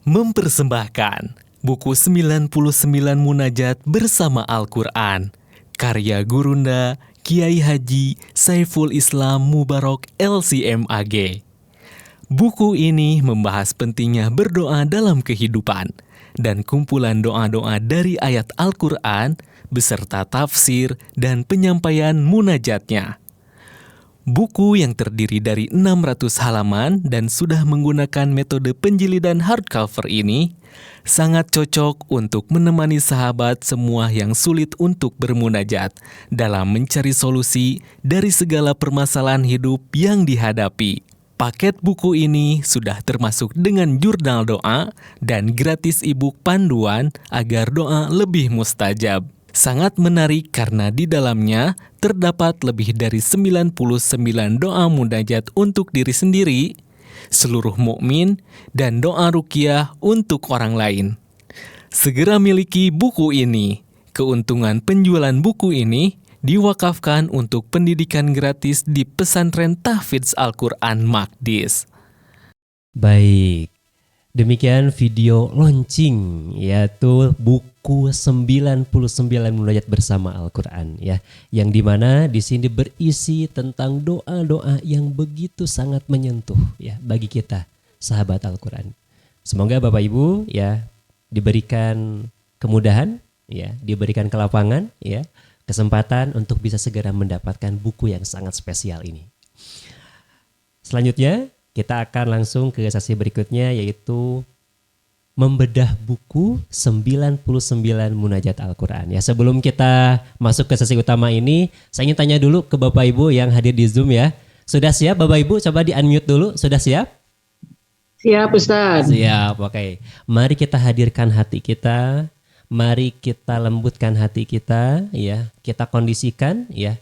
mempersembahkan buku 99 Munajat bersama Al-Quran, karya Gurunda Kiai Haji Saiful Islam Mubarak LCMAG. Buku ini membahas pentingnya berdoa dalam kehidupan dan kumpulan doa-doa dari ayat Al-Quran beserta tafsir dan penyampaian munajatnya. Buku yang terdiri dari 600 halaman dan sudah menggunakan metode penjilidan hardcover ini sangat cocok untuk menemani sahabat semua yang sulit untuk bermunajat dalam mencari solusi dari segala permasalahan hidup yang dihadapi. Paket buku ini sudah termasuk dengan jurnal doa dan gratis e-book panduan agar doa lebih mustajab. Sangat menarik karena di dalamnya terdapat lebih dari 99 doa munajat untuk diri sendiri, seluruh mukmin, dan doa ruqyah untuk orang lain. Segera miliki buku ini. Keuntungan penjualan buku ini diwakafkan untuk pendidikan gratis di pesantren Tahfidz Al-Quran Maqdis. Baik, demikian video launching yaitu buku 99 Munajat bersama Al-Quran ya, yang dimana di sini berisi tentang doa-doa yang begitu sangat menyentuh ya bagi kita sahabat Al-Quran. Semoga Bapak Ibu ya diberikan kemudahan ya, diberikan kelapangan ya, kesempatan untuk bisa segera mendapatkan buku yang sangat spesial ini. Selanjutnya kita akan langsung ke sesi berikutnya, yaitu membedah buku 99 Munajat Al-Quran. Ya, sebelum kita masuk ke sesi utama ini, saya ingin tanya dulu ke Bapak Ibu yang hadir di Zoom ya. Sudah siap Bapak Ibu? Coba di-unmute dulu. Sudah siap? Siap Ustaz. Siap, oke. Mari kita hadirkan hati kita. Mari kita lembutkan hati kita ya. Kita kondisikan ya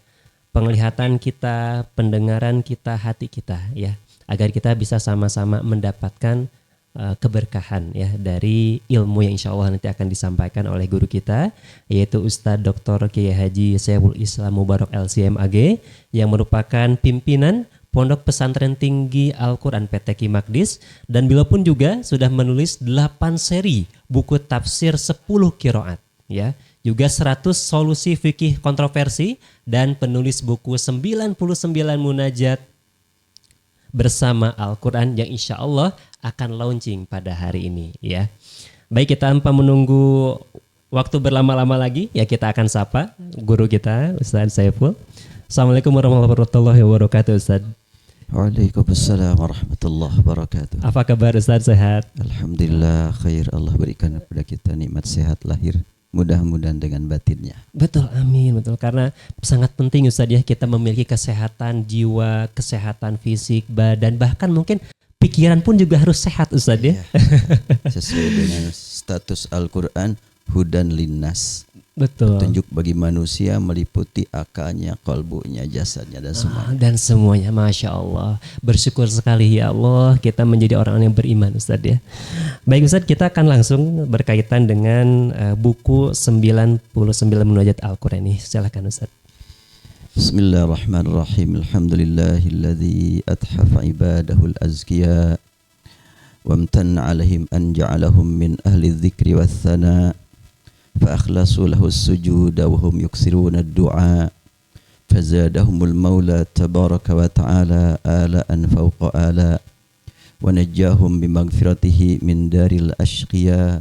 penglihatan kita, pendengaran kita, hati kita ya, agar kita bisa sama-sama mendapatkan keberkahan ya dari ilmu yang insya Allah nanti akan disampaikan oleh guru kita, yaitu Ustadz Dr. Kiai Haji Saiful Islam Mubarak LCMAG, yang merupakan pimpinan Pondok Pesantren Tinggi Al-Quran PTQ Maqdis, dan beliau pun juga sudah menulis 8 seri buku tafsir 10 qiraat ya, juga 100 solusi fikih kontroversi, dan penulis buku 99 Munajat bersama Al-Quran yang insya Allah akan launching pada hari ini ya. Baik, kita tanpa menunggu waktu berlama-lama lagi ya, kita akan sapa guru kita Ustadz Saiful. Assalamualaikum warahmatullahi wabarakatuh Ustadz. Waalaikumsalam warahmatullahi wabarakatuh. Apa kabar Ustadz, sehat? Alhamdulillah khair, Allah berikan kepada kita nikmat sehat lahir, mudah-mudahan dengan batinnya. Betul, amin, betul. Karena sangat penting Ustadz ya, kita memiliki kesehatan jiwa, kesehatan fisik, badan, bahkan mungkin pikiran pun juga harus sehat Ustadz ya. Sesuai dengan status Al-Quran, hudan linnas. Betul. Petunjuk bagi manusia meliputi akalnya, kalbunya, jasadnya, dan semuanya. Dan semuanya, Masya Allah. Bersyukur sekali ya Allah kita menjadi orang yang beriman Ustadz ya. Baik Ustadz, kita akan langsung berkaitan dengan buku 99 Munajat Al-Quran ini. Silakan Ustadz. Bismillahirrahmanirrahim. Alhamdulillahilladzi athafa ibadahul azkiya wa amtanna alaihim an ja'alahum min ahli dzikri wath thana fa akhlasu lahu as-sujuda wa hum yuksiruna ad-du'a fazadahumul maula tabaraka wa ta'ala ala'an fawqa ala' wa najjahum bimaghfiratihi min daril ashqiya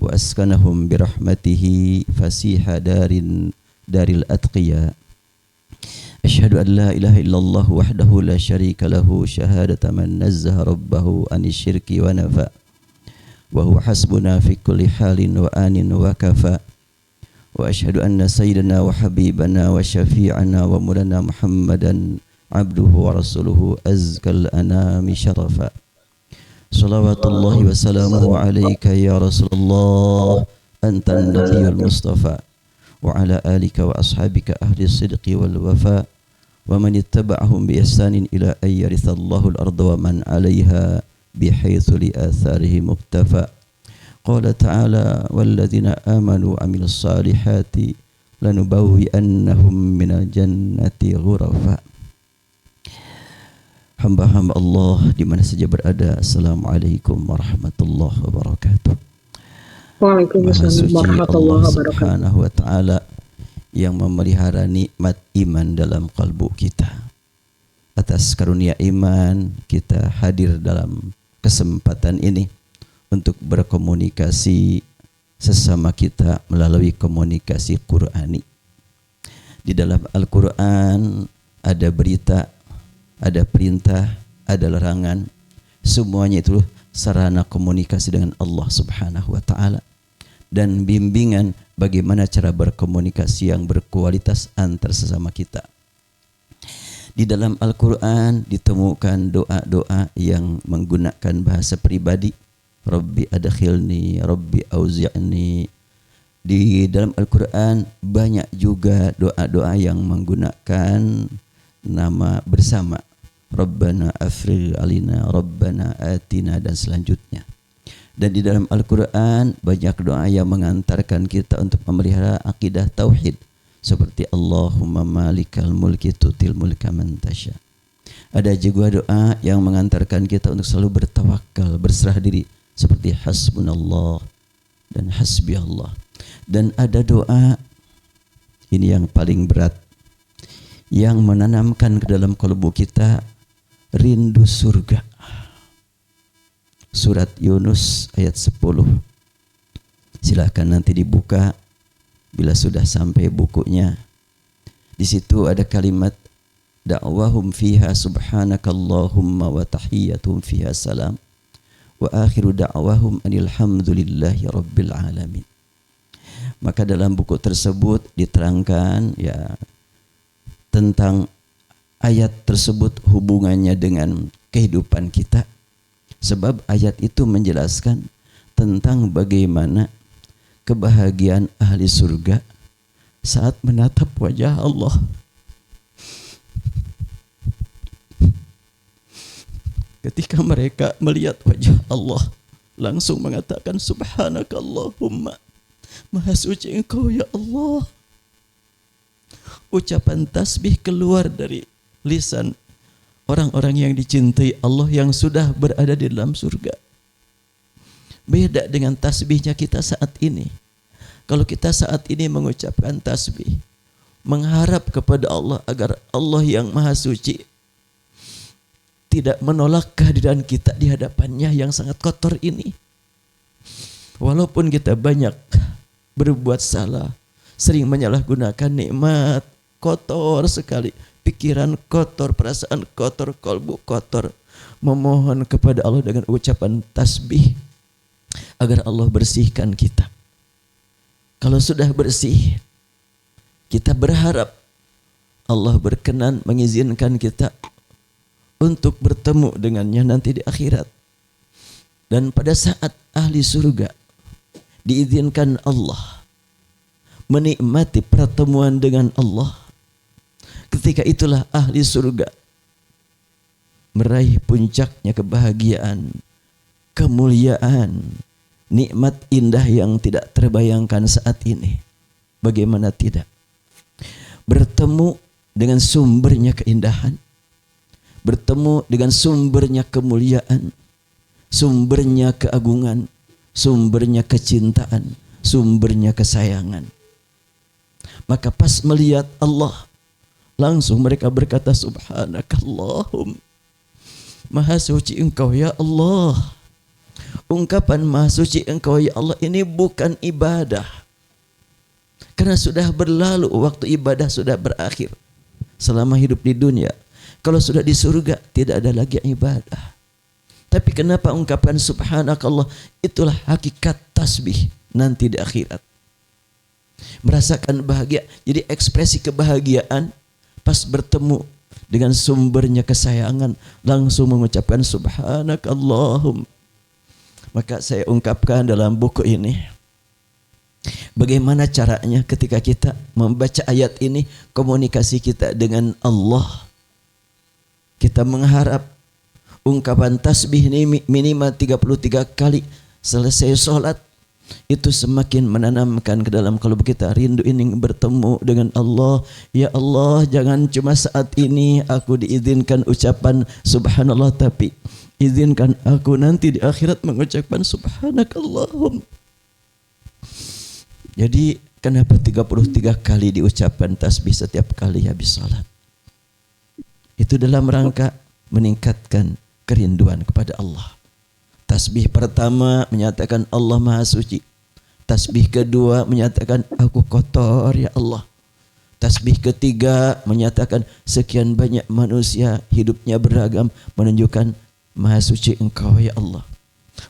wa askanahum birahmatihi fasiha daril atqiya. Asyhadu an la ilaha illallah wahdahu la syarika lahu syahadata man nazzaha rabbahu anis syirki wa nafa wa huwa hasbuna fi kulli halin wa anin wa kafa. Wa asyhadu anna sayyidana wa habibana wa syafi'ana wa mulana Muhammadan abduhu wa rasuluhu azkal anami syarafa. Salawatullahi wa salamuhu alaika ya Rasulullah anta an-nabiyul mustafa wa ala alika wa ashabika ahli sidqi wal wafa wa man ittaba'ahum bi ihsanin ila ayyarithallahul arda wa man 'alayha bihaythu li atharihi muktafa. Qala ta'ala walladzina amanu wa 'amilus salihati lanubawwi'annahum minal jannati ghurafa. hamba-hamba Allah di mana saja berada. Assalamualaikum warahmatullahi wabarakatuh. Maha Waalaikumsalam suci Allah warahmatullahi wabarakatuh. subhanahu wa ta'ala yang memelihara nikmat iman dalam kalbu kita. Atas karunia iman kita hadir dalam kesempatan ini untuk berkomunikasi sesama kita melalui komunikasi Qur'ani. Di dalam Al-Quran ada berita, ada perintah, ada larangan. Semuanya itu sarana komunikasi dengan Allah subhanahu wa ta'ala. Dan bimbingan bagaimana cara berkomunikasi yang berkualitas antar sesama kita. Di dalam Al-Quran ditemukan doa-doa yang menggunakan bahasa pribadi. Rabbi adkhilni, Rabbi auzi'ni. Di dalam Al-Quran banyak juga doa-doa yang menggunakan nama bersama. Rabbana afrigh alina, Rabbana atina, dan selanjutnya. Dan di dalam Al-Quran banyak doa yang mengantarkan kita untuk memelihara akidah tauhid. Seperti Allahumma malikal mulki tutil mulka man tasya. Ada juga doa yang mengantarkan kita untuk selalu bertawakal, berserah diri. Seperti hasbunallah dan hasbi Allah. Dan ada doa, ini yang paling berat, yang menanamkan ke dalam kalbu kita rindu surga. Surat Yunus ayat 10. Silakan nanti dibuka bila sudah sampai bukunya. Di situ ada kalimat da'wahum fiha subhanakallahumma wa tahiyyatuhum fiha salam wa akhiru da'wahum alhamdulillahi rabbil alamin. Maka dalam buku tersebut diterangkan ya tentang ayat tersebut hubungannya dengan kehidupan kita. Sebab ayat itu menjelaskan tentang bagaimana kebahagiaan ahli surga saat menatap wajah Allah. Ketika mereka melihat wajah Allah, langsung mengatakan subhanakallahumma, maha suci engkau ya Allah. Ucapan tasbih keluar dari lisan orang-orang yang dicintai Allah yang sudah berada di dalam surga. Beda dengan tasbihnya kita saat ini. Kalau kita saat ini mengucapkan tasbih, mengharap kepada Allah agar Allah yang maha suci tidak menolak kehadiran kita di hadapannya yang sangat kotor ini. Walaupun kita banyak berbuat salah, sering menyalahgunakan nikmat, kotor sekali, pikiran kotor, perasaan kotor, kalbu kotor, memohon kepada Allah dengan ucapan tasbih agar Allah bersihkan kita. Kalau sudah bersih, kita berharap Allah berkenan mengizinkan kita untuk bertemu dengannya nanti di akhirat. Dan pada saat ahli surga diizinkan Allah menikmati pertemuan dengan Allah, ketika itulah ahli surga meraih puncaknya kebahagiaan, kemuliaan, nikmat indah yang tidak terbayangkan saat ini. Bagaimana tidak? Bertemu dengan sumbernya keindahan, bertemu dengan sumbernya kemuliaan, sumbernya keagungan, sumbernya kecintaan, sumbernya kesayangan. Maka pas melihat Allah, langsung mereka berkata subhanakallahum, maha suci engkau ya Allah. Ungkapan maha suci engkau ya Allah ini bukan ibadah, karena sudah berlalu, waktu ibadah sudah berakhir selama hidup di dunia. Kalau sudah di surga tidak ada lagi ibadah. Tapi kenapa ungkapan subhanakallah? Itulah hakikat tasbih nanti di akhirat. Merasakan bahagia. Jadi ekspresi kebahagiaan pas bertemu dengan sumbernya kesayangan, langsung mengucapkan subhanakallahum. Maka saya ungkapkan dalam buku ini, bagaimana caranya ketika kita membaca ayat ini, komunikasi kita dengan Allah. Kita mengharap ungkapan tasbih ini minimal 33 kali selesai sholat. itu semakin menanamkan ke dalam kalbu kita rindu ingin bertemu dengan Allah. Ya Allah, jangan cuma saat ini aku diizinkan ucapan subhanallah, tapi izinkan aku nanti di akhirat mengucapkan subhanakallahum. Jadi kenapa 33 kali diucapkan tasbih setiap kali habis salat? Itu dalam rangka meningkatkan kerinduan kepada Allah. Tasbih pertama menyatakan Allah Maha Suci. Tasbih kedua menyatakan aku kotor ya Allah. Tasbih ketiga menyatakan sekian banyak manusia hidupnya beragam, menunjukkan Maha Suci Engkau ya Allah.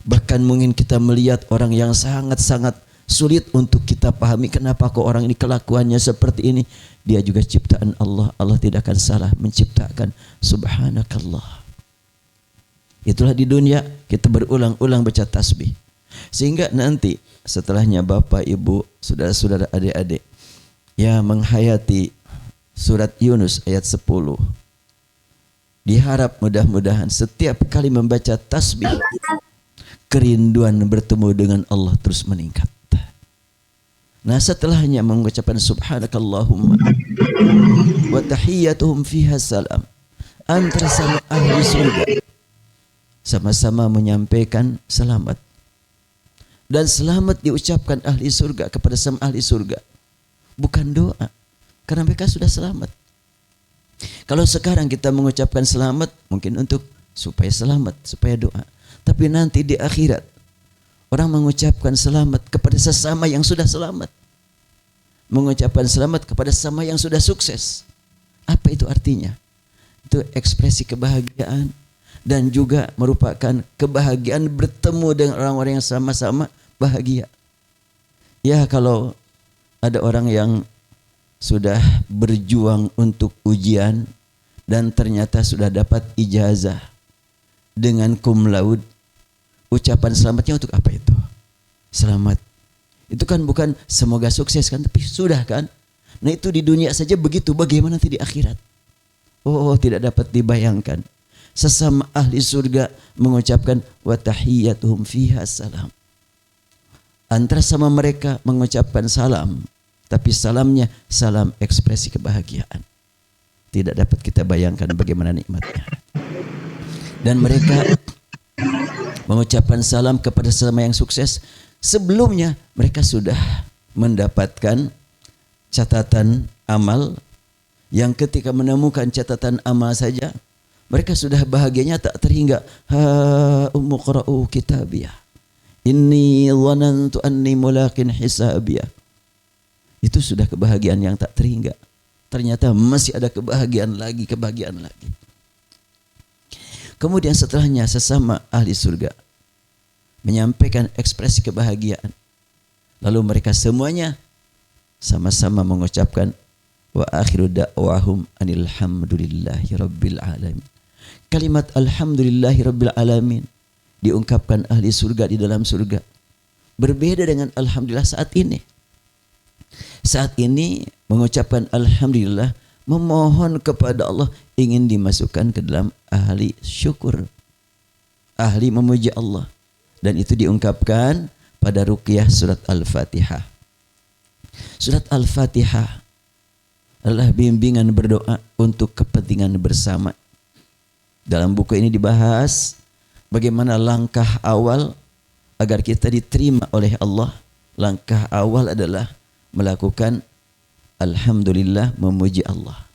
Bahkan mungkin kita melihat orang yang sangat-sangat sulit untuk kita pahami kenapa kok orang ini kelakuannya seperti ini. Dia juga ciptaan Allah. Allah tidak akan salah menciptakan. Subhanakallah. Itulah di dunia kita berulang-ulang baca tasbih. Sehingga nanti setelahnya Bapak, Ibu, saudara-saudara, adik-adik yang menghayati surat Yunus ayat 10. Diharap mudah-mudahan setiap kali membaca tasbih kerinduan bertemu dengan Allah terus meningkat. Nah, setelahnya mengucapkan subhanakallahumma wa tahiyyatuhum fiha salam. Antara sama ahli surga sama-sama menyampaikan selamat. Dan selamat diucapkan ahli surga kepada sama ahli surga. Bukan doa, karena mereka sudah selamat. Kalau sekarang kita mengucapkan selamat mungkin untuk supaya selamat, supaya doa. Tapi nanti di akhirat orang mengucapkan selamat kepada sesama yang sudah selamat. Mengucapkan selamat kepada sesama yang sudah sukses. Apa itu artinya? Itu ekspresi kebahagiaan dan juga merupakan kebahagiaan bertemu dengan orang-orang yang sama-sama bahagia. Ya, kalau ada orang yang sudah berjuang untuk ujian dan ternyata sudah dapat ijazah dengan cum laude, ucapan selamatnya untuk apa itu? Selamat. Itu kan bukan semoga sukses kan, tapi sudah kan. Nah, itu di dunia saja begitu, bagaimana nanti di akhirat? Oh, tidak dapat dibayangkan. Sesama ahli surga mengucapkan wa tahiyyatuhum fiha salam. Antara sama mereka mengucapkan salam, tapi salamnya salam ekspresi kebahagiaan. Tidak dapat kita bayangkan bagaimana nikmatnya. Dan mereka mengucapkan salam kepada sesama yang sukses. Sebelumnya mereka sudah mendapatkan catatan amal yang ketika menemukan catatan amal saja mereka sudah bahagianya tak terhingga. Ha umqra'u kitabiyah. Inni dhanantu anni mulaqin hisabiyah. Itu sudah kebahagiaan yang tak terhingga. Ternyata masih ada kebahagiaan lagi. Kemudian setelahnya sesama ahli surga menyampaikan ekspresi kebahagiaan. Lalu mereka semuanya sama-sama mengucapkan wa akhiru da'wahum anil hamdulillahi rabbil alamin. Kalimat alhamdulillahi rabbil alamin diungkapkan ahli surga di dalam surga. Berbeda dengan alhamdulillah saat ini. Saat ini mengucapkan alhamdulillah, memohon kepada Allah ingin dimasukkan ke dalam ahli syukur, ahli memuji Allah. Dan itu diungkapkan pada ruqyah surat Al-Fatihah. Surat Al-Fatihah adalah bimbingan berdoa untuk kepentingan bersama. Dalam buku ini dibahas bagaimana langkah awal agar kita diterima oleh Allah. Langkah awal adalah melakukan alhamdulillah, memuji Allah.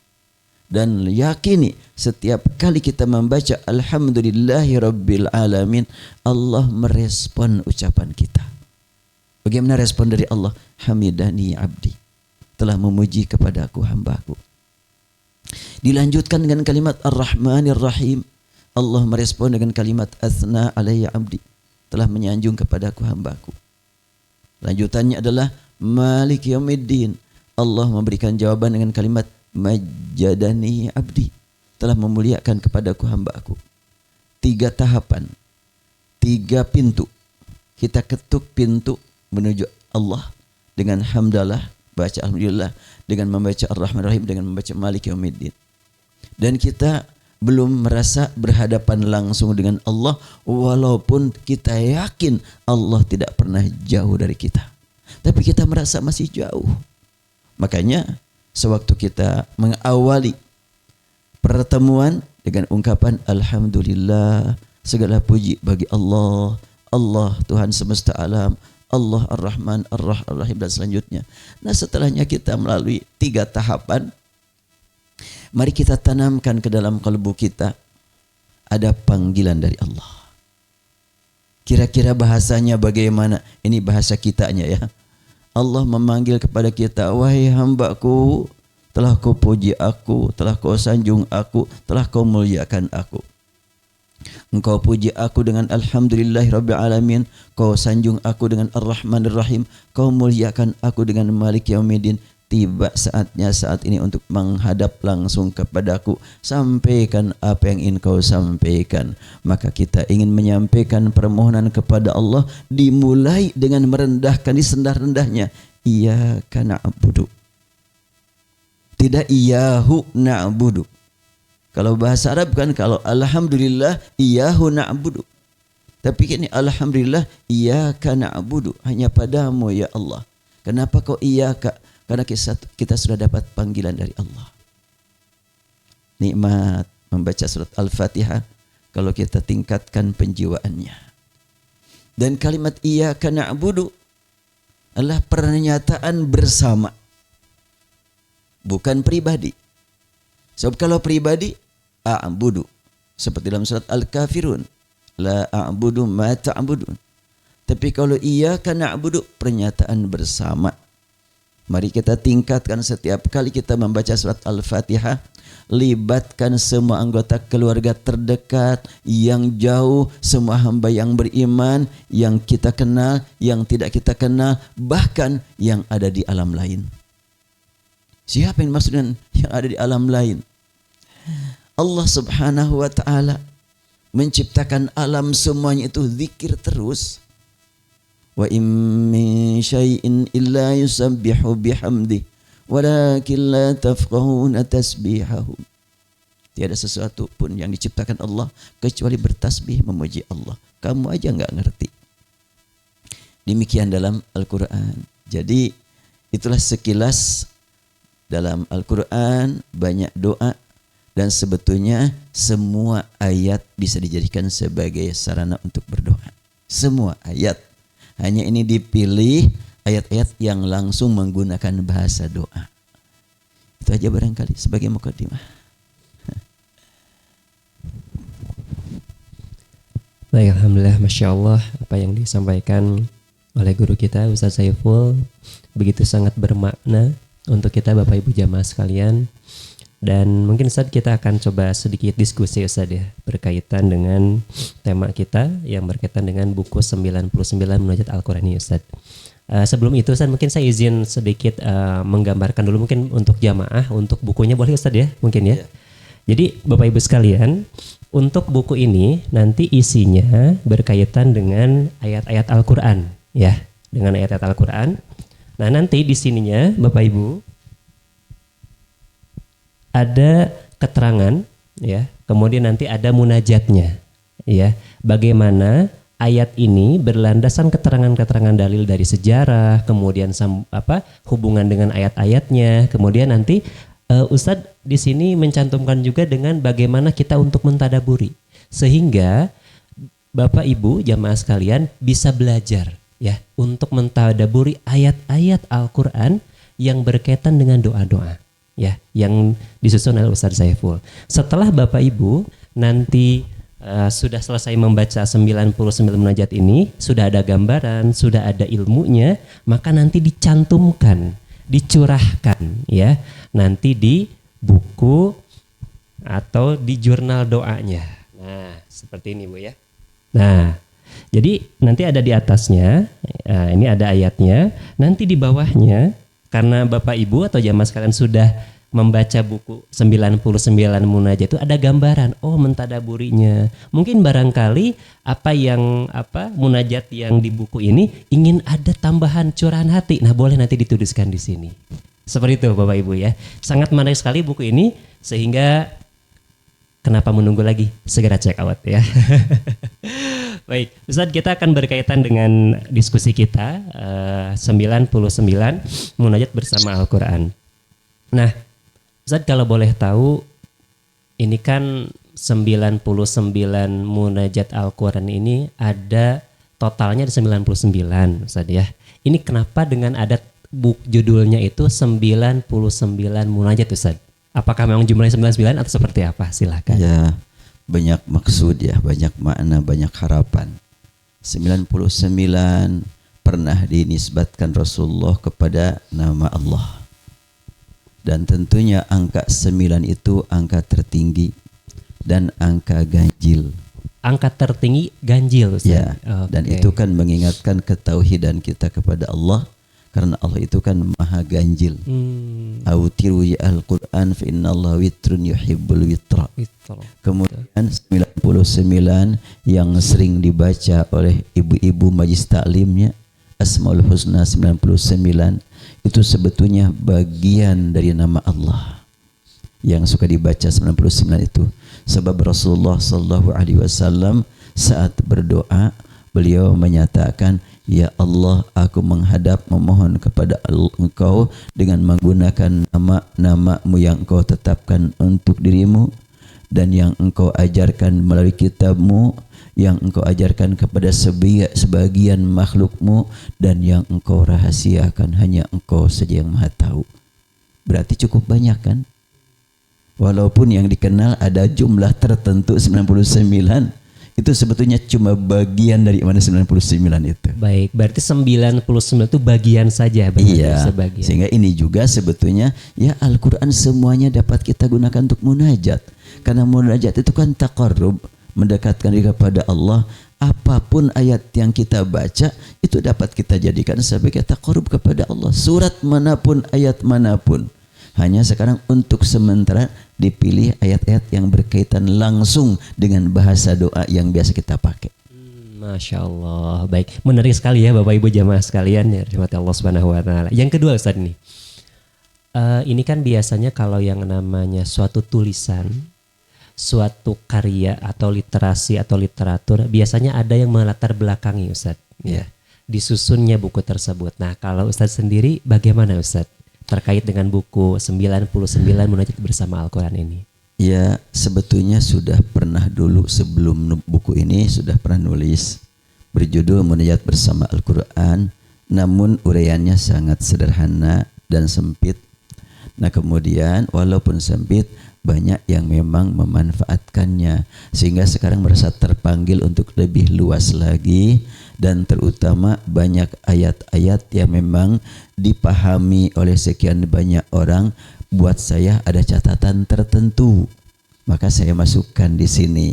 Dan yakini setiap kali kita membaca alhamdulillahi rabbil alamin, Allah merespon ucapan kita. Bagaimana respon dari Allah? Hamidani abdi, telah memuji kepadaku hambaku. Dilanjutkan dengan kalimat ar-Rahmanir Rahim. Allah merespon dengan kalimat athna alayya abdi, telah menyanjung kepadaku hambaku. Lanjutannya adalah Malik Yaumiddin. Allah memberikan jawaban dengan kalimat majjadani abdi, telah memuliakan kepadaku hambaku. 3 tahapan, 3 pintu. Kita ketuk pintu menuju Allah dengan hamdalah, baca alhamdulillah, dengan membaca ar-Rahman Rahim, dengan membaca Malik Yaumiddin. Dan kita belum merasa berhadapan langsung dengan Allah, walaupun kita yakin Allah tidak pernah jauh dari kita, tapi kita merasa masih jauh. Makanya sewaktu kita mengawali pertemuan dengan ungkapan Alhamdulillah, segala puji bagi Allah, Allah Tuhan semesta alam, Allah Ar-Rahman Ar-Rahim dan selanjutnya. Nah, setelahnya kita melalui 3 tahapan. Mari kita tanamkan ke dalam kalbu kita ada panggilan dari Allah. Kira-kira bahasanya bagaimana? Ini bahasa kitanya ya. Allah memanggil kepada kita, wahai hambaku, telah kau puji aku, telah kau sanjung aku, telah kau muliakan aku. Engkau puji aku dengan alhamdulillahirabbil alamin, kau sanjung aku dengan ar-rahmanir rahim, kau muliakan aku dengan malik yaumiddin. Tiba saatnya saat ini untuk menghadap langsung kepadaku. Sampaikan apa yang ingin kau sampaikan. Maka kita ingin menyampaikan permohonan kepada Allah, dimulai dengan merendahkan di serendah-rendahnya. Iyyaka na'budu, tidak iyyahu na'budu. Kalau bahasa Arab kan, kalau alhamdulillah iyyahu na'budu. Tapi ini alhamdulillah iyyaka na'budu, hanya padamu ya Allah. Kenapa kau iyyaka? Karena kita sudah dapat panggilan dari Allah. Nikmat membaca surat Al-Fatihah kalau kita tingkatkan penjiwaannya. Dan kalimat iyyaka na'budu adalah pernyataan bersama, bukan pribadi. Sebab kalau pribadi, a'budu, seperti dalam surat Al-Kafirun, la a'budu ma ta'budun. Tapi kalau iyyaka na'budu, pernyataan bersama. Mari kita tingkatkan setiap kali kita membaca surat Al-Fatihah. Libatkan semua anggota keluarga terdekat, yang jauh, semua hamba yang beriman, yang kita kenal, yang tidak kita kenal, bahkan yang ada di alam lain. Siapa yang maksud dengan yang ada di alam lain? Allah Subhanahu wa ta'ala menciptakan alam semuanya itu zikir terus. Wa in min syai'in illa yusabbihu bihamdi walakin la tafqahuna tasbihahum. Tiada sesuatu pun yang diciptakan Allah kecuali bertasbih memuji Allah. Kamu aja enggak ngerti. Demikian dalam Al-Qur'an. Jadi itulah sekilas dalam Al-Qur'an, banyak doa, dan sebetulnya semua ayat bisa dijadikan sebagai sarana untuk berdoa. Semua ayat. Hanya ini dipilih ayat-ayat yang langsung menggunakan bahasa doa. Itu aja barangkali sebagai mukadimah. Baik, alhamdulillah, masya Allah, apa yang disampaikan oleh guru kita Ustaz Saiful begitu sangat bermakna untuk kita Bapak Ibu jamaah sekalian. Dan mungkin Ustaz kita akan coba sedikit diskusi Ustaz ya, berkaitan dengan tema kita yang berkaitan dengan buku 99 Munajat Al-Quran ini Ustaz. Sebelum itu Ustaz, mungkin saya izin sedikit menggambarkan dulu mungkin untuk jamaah, untuk bukunya boleh Ustaz ya, mungkin ya. Jadi Bapak Ibu sekalian, untuk buku ini nanti isinya berkaitan dengan ayat-ayat Al-Quran ya, dengan ayat-ayat Al-Quran. Nah nanti di sininya Bapak Ibu ada keterangan ya, kemudian nanti ada munajatnya ya, bagaimana ayat ini berlandasan keterangan-keterangan dalil dari sejarah, kemudian hubungan dengan ayat-ayatnya, kemudian nanti Ustadz di sini mencantumkan juga dengan bagaimana kita untuk mentadaburi sehingga Bapak Ibu jamaah sekalian bisa belajar ya untuk mentadaburi ayat-ayat Al-Quran yang berkaitan dengan doa-doa ya, yang disusun oleh Ustadz Saiful. Setelah Bapak Ibu nanti sudah selesai membaca 99 munajat ini, sudah ada gambaran, sudah ada ilmunya, maka nanti dicantumkan, dicurahkan ya, nanti di buku atau di jurnal doanya. Nah, seperti ini Bu ya. Nah, jadi nanti ada di atasnya, ini ada ayatnya, nanti di bawahnya, karena Bapak Ibu atau jamaah sekalian sudah membaca buku 99 munajat itu ada gambaran, oh mentadaburinya. Mungkin barangkali munajat yang di buku ini ingin ada tambahan curahan hati. Nah, boleh nanti dituliskan di sini. Seperti itu Bapak Ibu ya. Sangat menarik sekali buku ini sehingga kenapa menunggu lagi? Segera check out ya. Baik, Ustadz, kita akan berkaitan dengan diskusi kita 99 munajat bersama Al-Quran. Nah, Ustadz, kalau boleh tahu, ini kan 99 munajat Al-Quran ini ada totalnya ada 99, Ustadz ya. Ini kenapa dengan ada judulnya itu 99 munajat, Ustadz? Apakah memang jumlahnya 99 atau seperti apa? Silakan. Ya, banyak maksud ya, banyak makna, banyak harapan. 99 pernah dinisbatkan Rasulullah kepada nama Allah. Dan tentunya angka 9 itu angka tertinggi dan angka ganjil. Angka tertinggi ganjil, Ustaz. Ya, dan itu kan mengingatkan ketauhidan kita kepada Allah, karena Allah itu kan maha ganjil. Autiru ya Al-Quran fa inna Allah witrun yuhibbul witra. Kemudian 99 yang sering dibaca oleh ibu-ibu majlis taklimnya, Asmaul Husna 99, itu sebetulnya bagian dari nama Allah yang suka dibaca 99 itu. Sebab Rasulullah sallallahu alaihi wasallam saat berdoa, beliau menyatakan, ya Allah, aku menghadap memohon kepada Engkau dengan menggunakan nama-nama-Mu yang Engkau tetapkan untuk dirimu dan yang Engkau ajarkan melalui kitab-Mu, yang Engkau ajarkan kepada sebagian makhluk-Mu, dan yang Engkau rahasiakan hanya Engkau saja yang maha tahu. Berarti cukup banyak kan? Walaupun yang dikenal ada jumlah tertentu 99, itu sebetulnya cuma bagian dari mana 99 itu. Baik, berarti 99 itu bagian saja. Iya, sebagian. Sehingga ini juga sebetulnya ya Al-Quran semuanya dapat kita gunakan untuk munajat. Karena munajat itu kan taqarrub, mendekatkan diri kepada Allah. Apapun ayat yang kita baca itu dapat kita jadikan sebagai taqarrub kepada Allah. Surat manapun, ayat manapun. Hanya sekarang untuk sementara dipilih ayat-ayat yang berkaitan langsung dengan bahasa doa yang biasa kita pakai. Masya Allah, baik, menarik sekali ya Bapak Ibu jamaah sekalian ya, rahmati Allah Subhanahu Wa Taala. Yang kedua, Ustaz nih, ini kan biasanya kalau yang namanya suatu tulisan, suatu karya atau literasi atau literatur, biasanya ada yang melatar belakangi, Ustaz. Ya, disusunnya buku tersebut. Nah, kalau Ustaz sendiri bagaimana, Ustaz, terkait dengan buku 99 munajat bersama Al-Quran ini? Ya, sebetulnya sudah pernah dulu sebelum buku ini sudah pernah nulis berjudul Munajat Bersama Al-Quran, namun uraiannya sangat sederhana dan sempit. Nah, kemudian walaupun sempit, banyak yang memang memanfaatkannya sehingga sekarang merasa terpanggil untuk lebih luas lagi, dan terutama banyak ayat-ayat yang memang dipahami oleh sekian banyak orang. Buat saya ada catatan tertentu, maka saya masukkan di sini.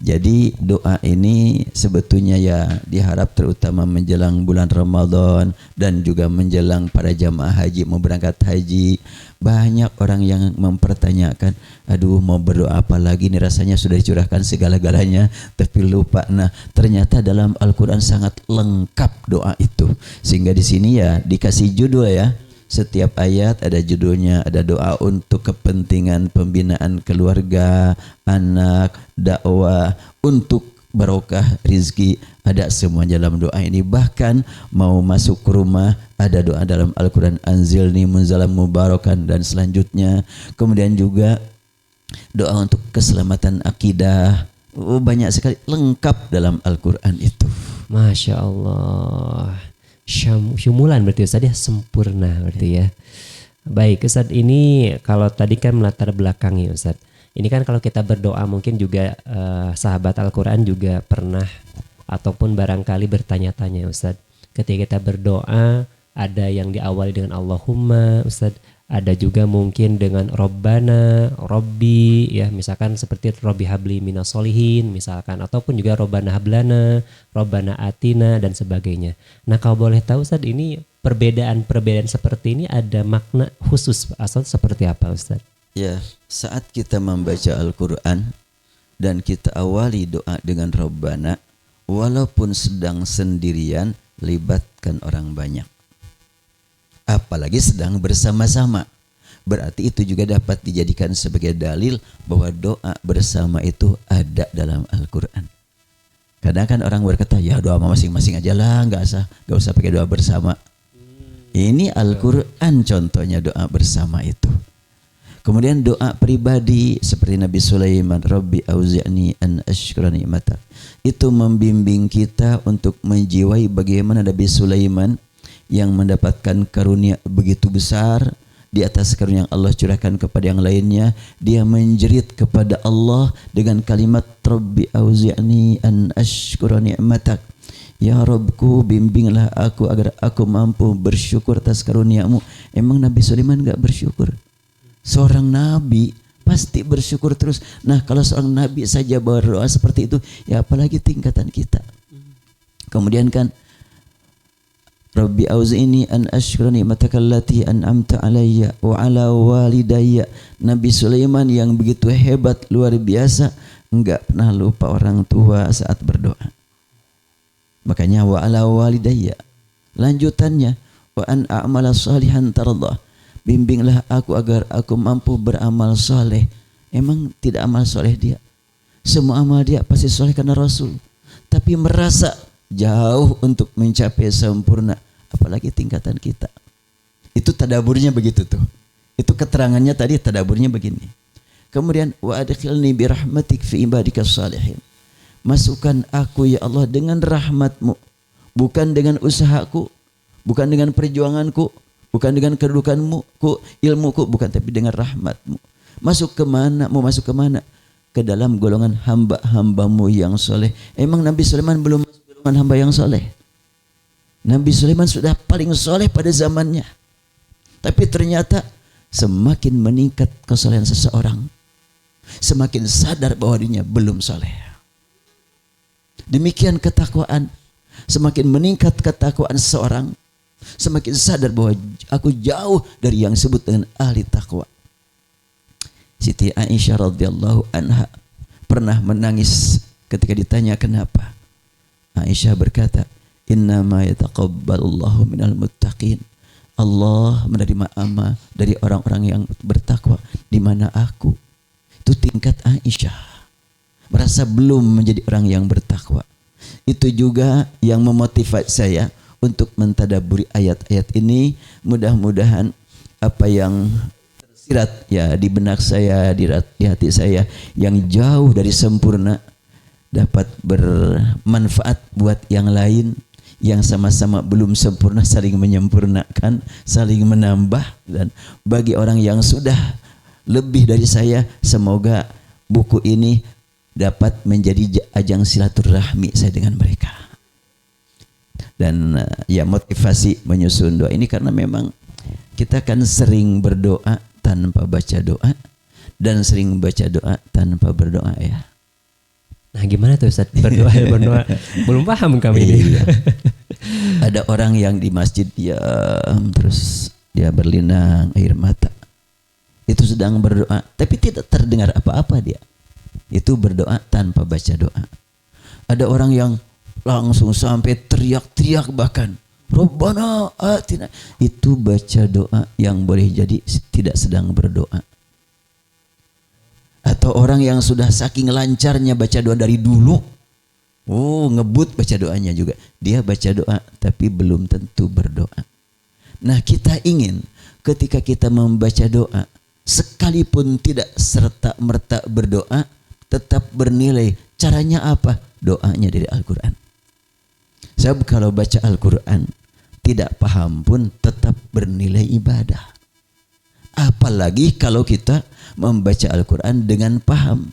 Jadi doa ini sebetulnya ya diharap terutama menjelang bulan Ramadan dan juga menjelang para jamaah haji mau berangkat haji. Banyak orang yang mempertanyakan, aduh mau berdoa apa lagi nih, rasanya sudah dicurahkan segala-galanya tapi lupa. Nah, ternyata dalam Al-Quran sangat lengkap doa itu. Sehingga di sini ya dikasih judul ya. Setiap ayat ada judulnya, ada doa untuk kepentingan pembinaan keluarga, anak, dakwah, untuk barokah rizki, ada semua dalam doa ini. Bahkan mau masuk ke rumah ada doa dalam Al-Quran, anzilni munzalam mubarakan dan selanjutnya. Kemudian juga doa untuk keselamatan akidah. Banyak sekali, lengkap dalam Al-Quran itu. Masya Allah, syumulan berarti Ustaz ya, sempurna berarti ya. Baik Ustaz, ini kalau tadi kan melatar belakangi Ustaz, ini kan kalau kita berdoa mungkin juga sahabat Al-Quran juga pernah ataupun barangkali bertanya-tanya Ustaz, ketika kita berdoa ada yang diawali dengan Allahumma Ustaz, ada juga mungkin dengan Robbana, Robbi ya, misalkan seperti Robbi habli minas solihin misalkan, ataupun juga Robbana hablana, Robbana atina dan sebagainya. Nah, kalau boleh tahu Ustaz, ini perbedaan seperti ini ada makna khusus asal seperti apa Ustaz? Ya, saat kita membaca Al-Quran dan kita awali doa dengan Robbana, walaupun sedang sendirian, libatkan orang banyak. Apalagi sedang bersama-sama. Berarti itu juga dapat dijadikan sebagai dalil bahwa doa bersama itu ada dalam Al-Quran. Kadang kan orang berkata, ya doa masing-masing aja lah, gak usah pakai doa bersama. Ini Al-Quran contohnya doa bersama itu. Kemudian doa pribadi seperti Nabi Sulaiman, Rabbi auzi'ni an ashkura ni'matak. Itu membimbing kita untuk menjiwai bagaimana Nabi Sulaiman yang mendapatkan karunia begitu besar di atas karunia yang Allah curahkan kepada yang lainnya. Dia menjerit kepada Allah dengan kalimat Rabbi auzi'ni an ashkura ni'matak. Ya Rabbku, bimbinglah aku agar aku mampu bersyukur atas karuniamu. Emang Nabi Sulaiman gak bersyukur? Seorang nabi pasti bersyukur terus. Nah, kalau seorang nabi saja berdoa seperti itu, ya apalagi tingkatan kita. Kemudian kan Rabbi auzi'ni an ashkura ni'mataka allati an'amta alayya wa ala walidayya. Nabi Sulaiman yang begitu hebat, luar biasa, enggak pernah lupa orang tua saat berdoa. Makanya wa ala walidayya. Lanjutannya wa an a'mala salihan tardah. Bimbinglah aku agar aku mampu beramal soleh. Emang tidak amal soleh dia? Semua amal dia pasti soleh karena Rasul. Tapi merasa jauh untuk mencapai sempurna. Apalagi tingkatan kita. Itu tadaburnya begitu tuh. Itu keterangannya tadi, tadaburnya begini. Kemudian wa adkhilni birahmatik fi ibadikas salihin. Masukkan aku ya Allah dengan rahmatmu. Bukan dengan usahaku. Bukan dengan perjuanganku. Bukan dengan kedudukanmu, ilmuku, bukan, tapi dengan rahmatmu. Masuk ke mana? Mau masuk ke mana? Ke dalam golongan hamba-hambamu yang soleh. Emang Nabi Sulaiman belum masuk golongan hamba yang soleh? Nabi Sulaiman sudah paling soleh pada zamannya. Tapi ternyata semakin meningkat kesolehan seseorang, semakin sadar bahwa dirinya belum soleh. Demikian ketakwaan. Semakin meningkat ketakwaan seseorang, semakin sadar bahwa aku jauh dari yang disebut dengan ahli takwa. Siti Aisyah radhiyallahu anha pernah menangis ketika ditanya kenapa. Aisyah berkata, innama yataqabbalullahu minal muttaqin. Allah menerima amal dari orang-orang yang bertakwa. Di mana aku? Itu tingkat Aisyah. Merasa belum menjadi orang yang bertakwa. Itu juga yang memotivasi saya untuk mentadaburi ayat-ayat ini. Mudah-mudahan apa yang tersirat ya di benak saya, di hati saya yang jauh dari sempurna dapat bermanfaat buat yang lain yang sama-sama belum sempurna, saling menyempurnakan, saling menambah. Dan bagi orang yang sudah lebih dari saya, semoga buku ini dapat menjadi ajang silaturahmi saya dengan mereka. Dan ya motivasi menyusun doa ini karena memang kita kan sering berdoa tanpa baca doa dan sering baca doa tanpa berdoa ya. Nah gimana tuh Ustaz? Berdoa belum paham kami ini. Iya. Ada orang yang di masjid diam terus dia berlinang air mata. Itu sedang berdoa tapi tidak terdengar apa-apa dia. Itu berdoa tanpa baca doa. Ada orang yang langsung sampai teriak-teriak bahkan Rabbana atina. Itu baca doa yang boleh jadi tidak sedang berdoa. Atau orang yang sudah saking lancarnya baca doa dari dulu, ngebut baca doanya juga. Dia baca doa tapi belum tentu berdoa. Nah kita ingin ketika kita membaca doa, sekalipun tidak serta-merta berdoa, tetap bernilai. Caranya apa? Doanya dari Al-Quran. Sebab kalau baca Al-Quran tidak paham pun tetap bernilai ibadah. Apalagi kalau kita membaca Al-Quran dengan paham.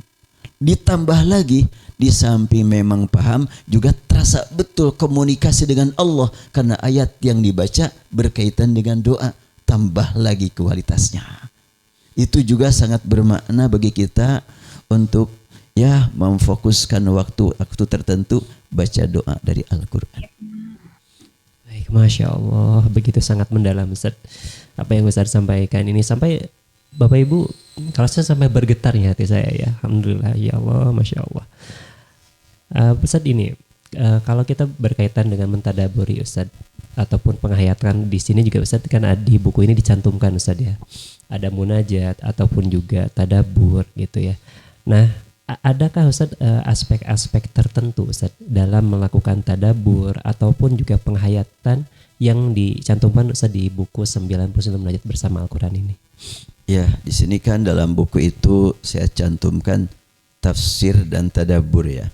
Ditambah lagi, di samping memang paham, juga terasa betul komunikasi dengan Allah. Karena ayat yang dibaca berkaitan dengan doa. Tambah lagi kualitasnya. Itu juga sangat bermakna bagi kita untuk ya memfokuskan waktu tertentu baca doa dari Al-Quran. Baik, Masya Allah, begitu sangat mendalam Ustaz. Apa yang Ustaz sampaikan ini sampai Bapak Ibu, kalau saya sampai bergetar ya hati saya ya. Alhamdulillah, ya Allah, Masya Allah. Ustaz ini, kalau kita berkaitan dengan mentadaburi Ustaz, ataupun penghayatan di sini juga Ustaz kan di buku ini dicantumkan Ustaz ya. ada munajat ataupun juga tadabbur gitu ya. Nah, adakah Ustaz aspek-aspek tertentu Ustaz dalam melakukan tadabbur ataupun juga penghayatan yang dicantumkan Ustaz di buku 99 Munajat Bersama Al-Quran ini? Ya, di sini kan dalam buku itu saya cantumkan tafsir dan tadabbur ya.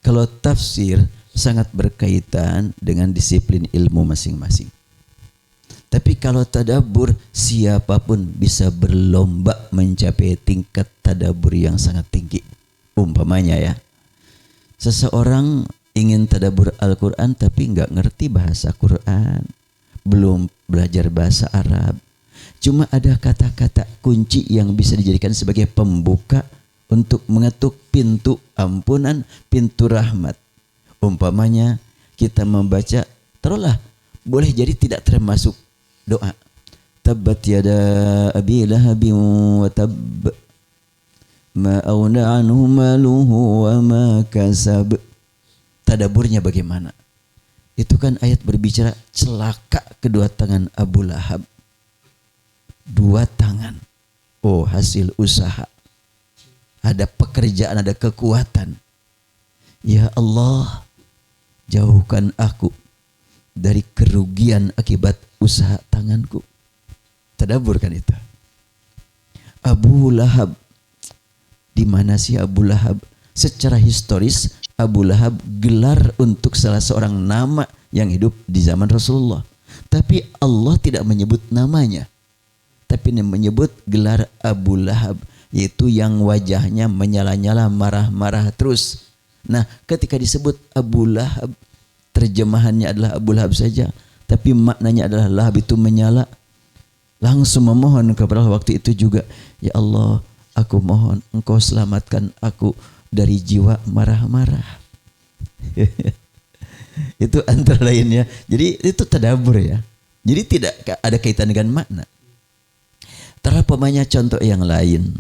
Kalau tafsir sangat berkaitan dengan disiplin ilmu masing-masing. Tapi kalau tadabbur, siapapun bisa berlomba mencapai tingkat tadabbur yang sangat tinggi. Umpamanya ya, seseorang ingin tadabbur Al-Quran tapi nggak ngerti bahasa Quran, belum belajar bahasa Arab. Cuma ada kata-kata kunci yang bisa dijadikan sebagai pembuka untuk mengetuk pintu ampunan, pintu rahmat. Umpamanya kita membaca, taruhlah boleh jadi tidak termasuk doa. Tabbat yada abi lahabin wa tabb ma aghna anhu maluhu wa ma kasab. Tadaburnya bagaimana? Itu kan ayat berbicara celaka kedua tangan Abu Lahab. Dua tangan. Oh, hasil usaha. Ada pekerjaan, ada kekuatan. Ya Allah, jauhkan aku dari kerugian akibat usaha tanganku. Tadabbur kan itu. Abu Lahab. Di mana sih Abu Lahab? Secara historis Abu Lahab gelar untuk salah seorang nama yang hidup di zaman Rasulullah. Tapi Allah tidak menyebut namanya. Tapi menyebut gelar Abu Lahab, yaitu yang wajahnya menyala-nyala, marah-marah terus. Nah, ketika disebut Abu Lahab, terjemahannya adalah Abu Lahab saja, tapi maknanya adalah lahab itu menyala. Langsung memohon kepada Allah waktu itu juga, ya Allah, aku mohon engkau selamatkan aku dari jiwa marah-marah. Itu antara lainnya. Jadi itu tadabbur ya. Jadi tidak ada kaitan dengan makna. Taruhlah pemanya contoh yang lain.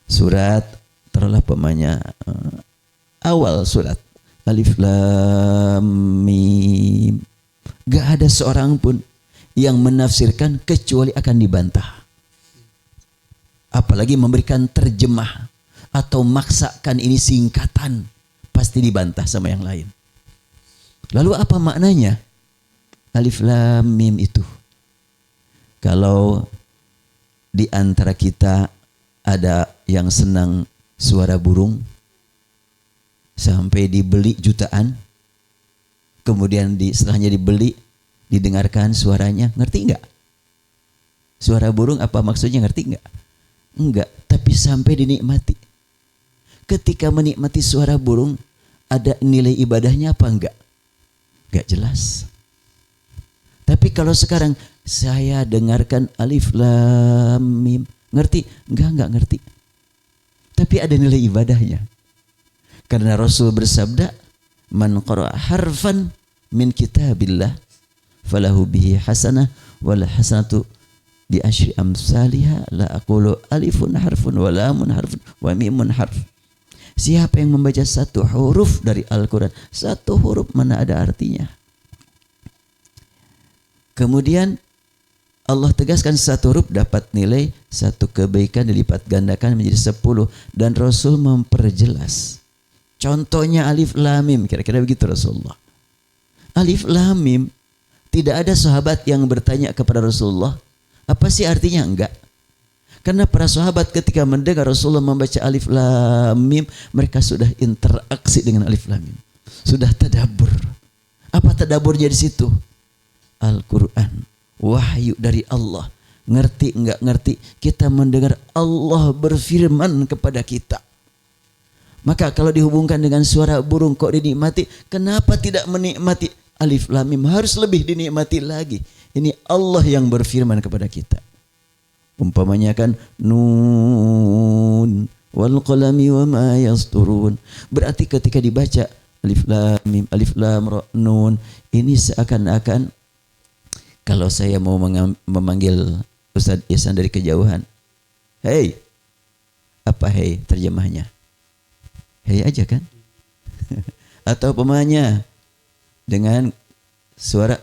Surat, taruhlah pemanya awal surat. Alif Lam Mim. Gak ada seorang pun yang menafsirkan kecuali akan dibantah. Apalagi memberikan terjemah atau maksakan ini singkatan, pasti dibantah sama yang lain. Lalu apa maknanya? Alif Lam Mim itu. Kalau di antara kita ada yang senang suara burung sampai dibeli jutaan, kemudian setelahnya dibeli, didengarkan suaranya, ngerti enggak? Suara burung apa maksudnya, ngerti enggak? Enggak, tapi sampai dinikmati. Ketika menikmati suara burung, ada nilai ibadahnya apa enggak? Enggak jelas. Tapi kalau sekarang saya dengarkan Alif Lam Mim, ngerti? Enggak ngerti. Tapi ada nilai ibadahnya. Karena Rasul bersabda, man qara'a harfan min kitabillah falahu bihi hasanah wal hasanatu bi asyri amsalihha la aqulu alifun harfun wa lamun harfun wa mimun harf. Siapa yang membaca satu huruf dari Al-Quran, satu huruf mana ada artinya. Kemudian Allah tegaskan satu huruf dapat nilai satu kebaikan dilipat gandakan menjadi 10. Dan Rasul memperjelas. Contohnya Alif Lam Mim, kira-kira begitu Rasulullah. Alif Lam Mim, tidak ada sahabat yang bertanya kepada Rasulullah, apa sih artinya? Enggak. Karena para sahabat ketika mendengar Rasulullah membaca Alif Lam Mim, mereka sudah interaksi dengan Alif Lam Mim. Sudah tadabbur. Apa tadabburnya di situ? Al-Quran, wahyu dari Allah. Ngerti enggak ngerti, kita mendengar Allah berfirman kepada kita. Maka kalau dihubungkan dengan suara burung kok dinikmati, kenapa tidak menikmati Alif Lam Mim? Harus lebih dinikmati lagi. Ini Allah yang berfirman kepada kita. Umpamanya kan Nun wal qalami wa ma yasturun. Berarti ketika dibaca Alif Lam Mim, Alif Lam Ra, Nun, ini seakan-akan kalau saya mau memanggil Ustadz Ihsan dari kejauhan, hei, apa hei terjemahnya? Hei aja kan? Atau pemanya dengan suara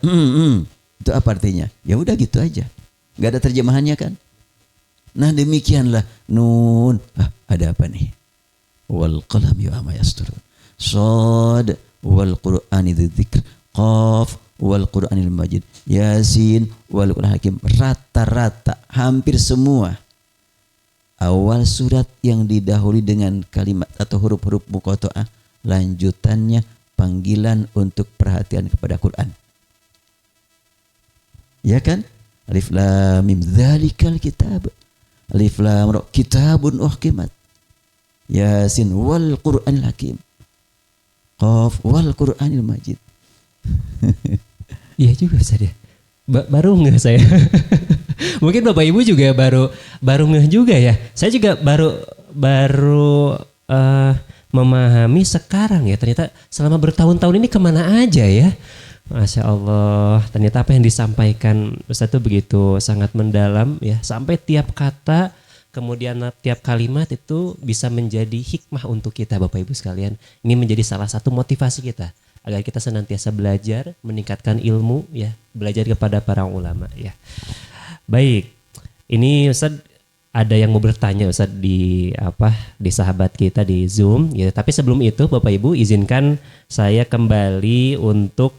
itu apa artinya? Ya udah gitu aja, nggak ada terjemahannya kan? Nah demikianlah nun. Ada apa nih? Wal qalami wa ma yasturun. Shad wal qur'ani dzikr. Qaf wal qur'anil majid. Yasin wal qur'anil hakim. Rata-rata hampir semua awal surat yang didahului dengan kalimat atau huruf-huruf muqatta'ah, lanjutannya panggilan untuk perhatian kepada Quran. Ya kan? Alif lam mim dzalikal kitab. Alif lam ra kitabun uhkimat. Yasin wal Qur'anil hakim. Qaf wal Qur'anil majid. Iya juga Ustaz ya. Baru ngeh saya. Mungkin Bapak Ibu juga baru ngeh juga ya. Saya juga baru memahami sekarang ya. Ternyata selama bertahun-tahun ini kemana aja ya. Masya Allah, ternyata apa yang disampaikan Ustaz itu begitu sangat mendalam ya. Sampai tiap kata, kemudian tiap kalimat itu bisa menjadi hikmah untuk kita Bapak Ibu sekalian. Ini menjadi salah satu motivasi kita agar kita senantiasa belajar, meningkatkan ilmu ya, belajar kepada para ulama ya. Baik, ini Ustaz ada yang mau bertanya Ustaz di sahabat kita di Zoom ya. Tapi sebelum itu Bapak Ibu izinkan saya kembali untuk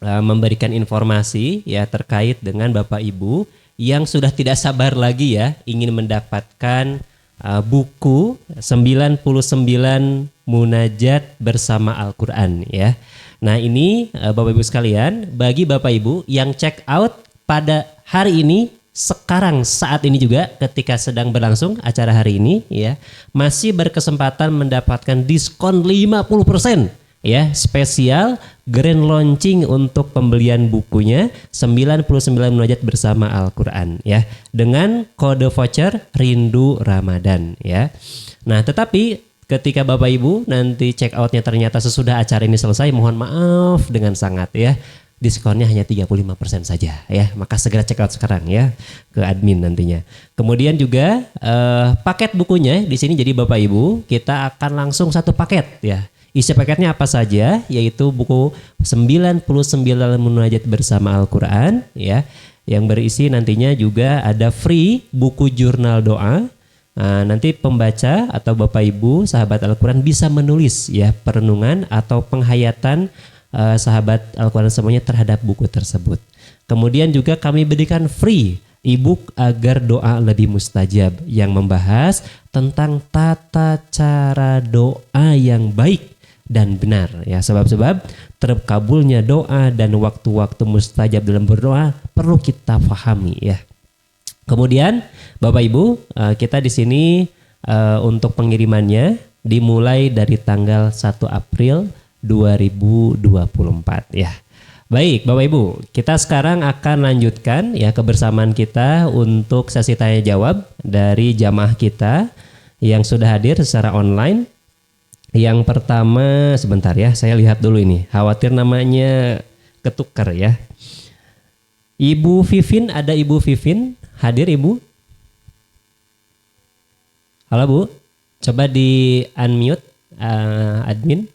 memberikan informasi ya terkait dengan Bapak Ibu yang sudah tidak sabar lagi ya ingin mendapatkan buku 99 Munajat bersama Al-Quran ya. Nah ini Bapak Ibu sekalian, bagi Bapak Ibu yang check out pada hari ini, sekarang saat ini juga ketika sedang berlangsung acara hari ini ya, masih berkesempatan mendapatkan diskon 50% ya, spesial grand launching untuk pembelian bukunya 99 Munajat bersama Al-Quran ya, dengan kode voucher Rindu Ramadan ya. Nah tetapi ketika Bapak Ibu nanti check outnya ternyata sesudah acara ini selesai, mohon maaf dengan sangat ya, diskonnya hanya 35% saja ya. Maka segera check out sekarang ya ke admin nantinya. Kemudian juga paket bukunya di sini, jadi Bapak Ibu kita akan langsung satu paket ya. Isi paketnya apa saja? Yaitu buku 99 Munajat bersama Al-Quran ya, yang berisi nantinya juga ada free buku jurnal doa. Nah, nanti pembaca atau Bapak Ibu sahabat Al-Quran bisa menulis ya perenungan atau penghayatan sahabat Al-Quran semuanya terhadap buku tersebut. Kemudian juga kami berikan free e-book Agar Doa Lebih Mustajab yang membahas tentang tata cara doa yang baik dan benar ya, sebab-sebab terkabulnya doa dan waktu-waktu mustajab dalam berdoa perlu kita pahami ya. Kemudian Bapak Ibu kita di sini untuk pengirimannya dimulai dari tanggal 1 April 2024 ya. Baik Bapak Ibu, kita sekarang akan lanjutkan ya kebersamaan kita untuk sesi tanya jawab dari jamaah kita yang sudah hadir secara online. Yang pertama, sebentar ya, saya lihat dulu ini. Khawatir namanya ketukar ya. Ibu Vivin, ada Ibu Vivin hadir Ibu? Halo Bu, coba di unmute admin.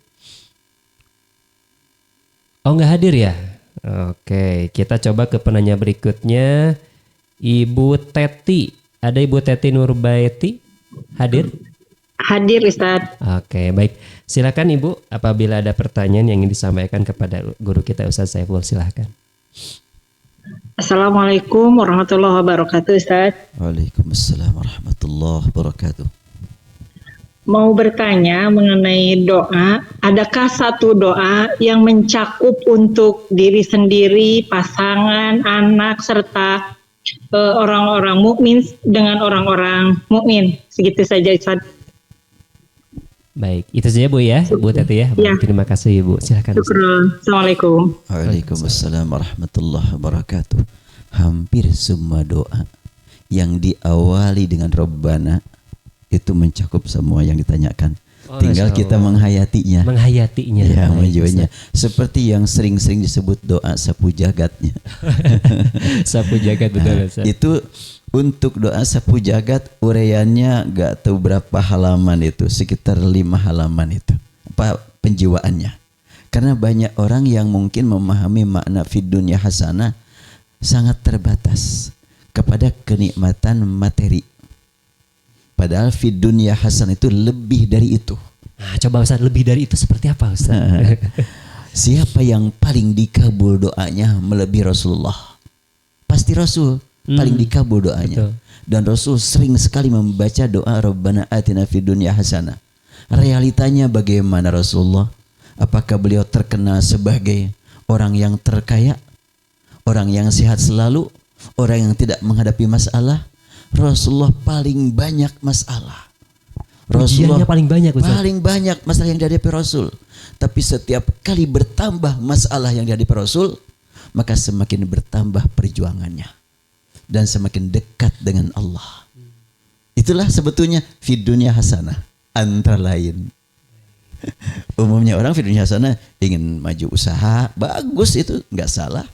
Oh nggak hadir ya? Oke, kita coba ke penanya berikutnya. Ibu Teti, ada Ibu Teti Nurbaiti hadir? Hadir Ustaz. Oke, baik. Silakan Ibu, apabila ada pertanyaan yang ingin disampaikan kepada guru kita Ustaz Saiful, silakan. Assalamualaikum warahmatullahi wabarakatuh Ustaz. Waalaikumsalam warahmatullahi wabarakatuh. Mau bertanya mengenai doa, adakah satu doa yang mencakup untuk diri sendiri, pasangan, anak, serta orang-orang mukmin dengan orang-orang mukmin? Segitu saja Ustaz. Baik, itu saja Bu ya, Bu Teti ya. Ya. Terima kasih Ibu. Silakan. Assalamualaikum. Waalaikumsalam warahmatullahi wabarakatuh. Hampir semua doa yang diawali dengan Rabbana itu mencakup semua yang ditanyakan. Tinggal kita menghayatinya. Menghayatinya. Ya, Baik, menjualnya. Seperti yang sering-sering disebut doa sapu jagatnya. Sapu jagat betul Ustaz. Itu untuk doa sapu jagat uraiannya gak tahu berapa halaman itu, sekitar 5 halaman itu. Apa penjiwaannya? Karena banyak orang yang mungkin memahami makna fid dunya hasanah sangat terbatas. kepada kenikmatan materi. Padahal fid dunya hasanah itu lebih dari itu. Nah, coba Ustaz, lebih dari itu seperti apa Ustaz? Siapa yang paling dikabul doanya melebihi Rasulullah? Pasti Rasul paling dikabul doanya. Betul. Dan Rasul sering sekali membaca doa Rabbana atina fid dunya hasanah. Realitanya bagaimana Rasulullah? Apakah beliau terkenal sebagai orang yang terkaya, orang yang sehat selalu, orang yang tidak menghadapi masalah? Rasulullah paling banyak masalah. Ujiannya paling banyak Ustaz. Paling banyak masalah yang dihadapi Rasul. Tapi setiap kali bertambah masalah yang dihadapi Rasul, maka semakin bertambah perjuangannya dan semakin dekat dengan Allah. Itulah sebetulnya fid dunya hasanah. Antara lain, umumnya orang fid dunya hasanah ingin maju usaha, bagus, itu nggak salah.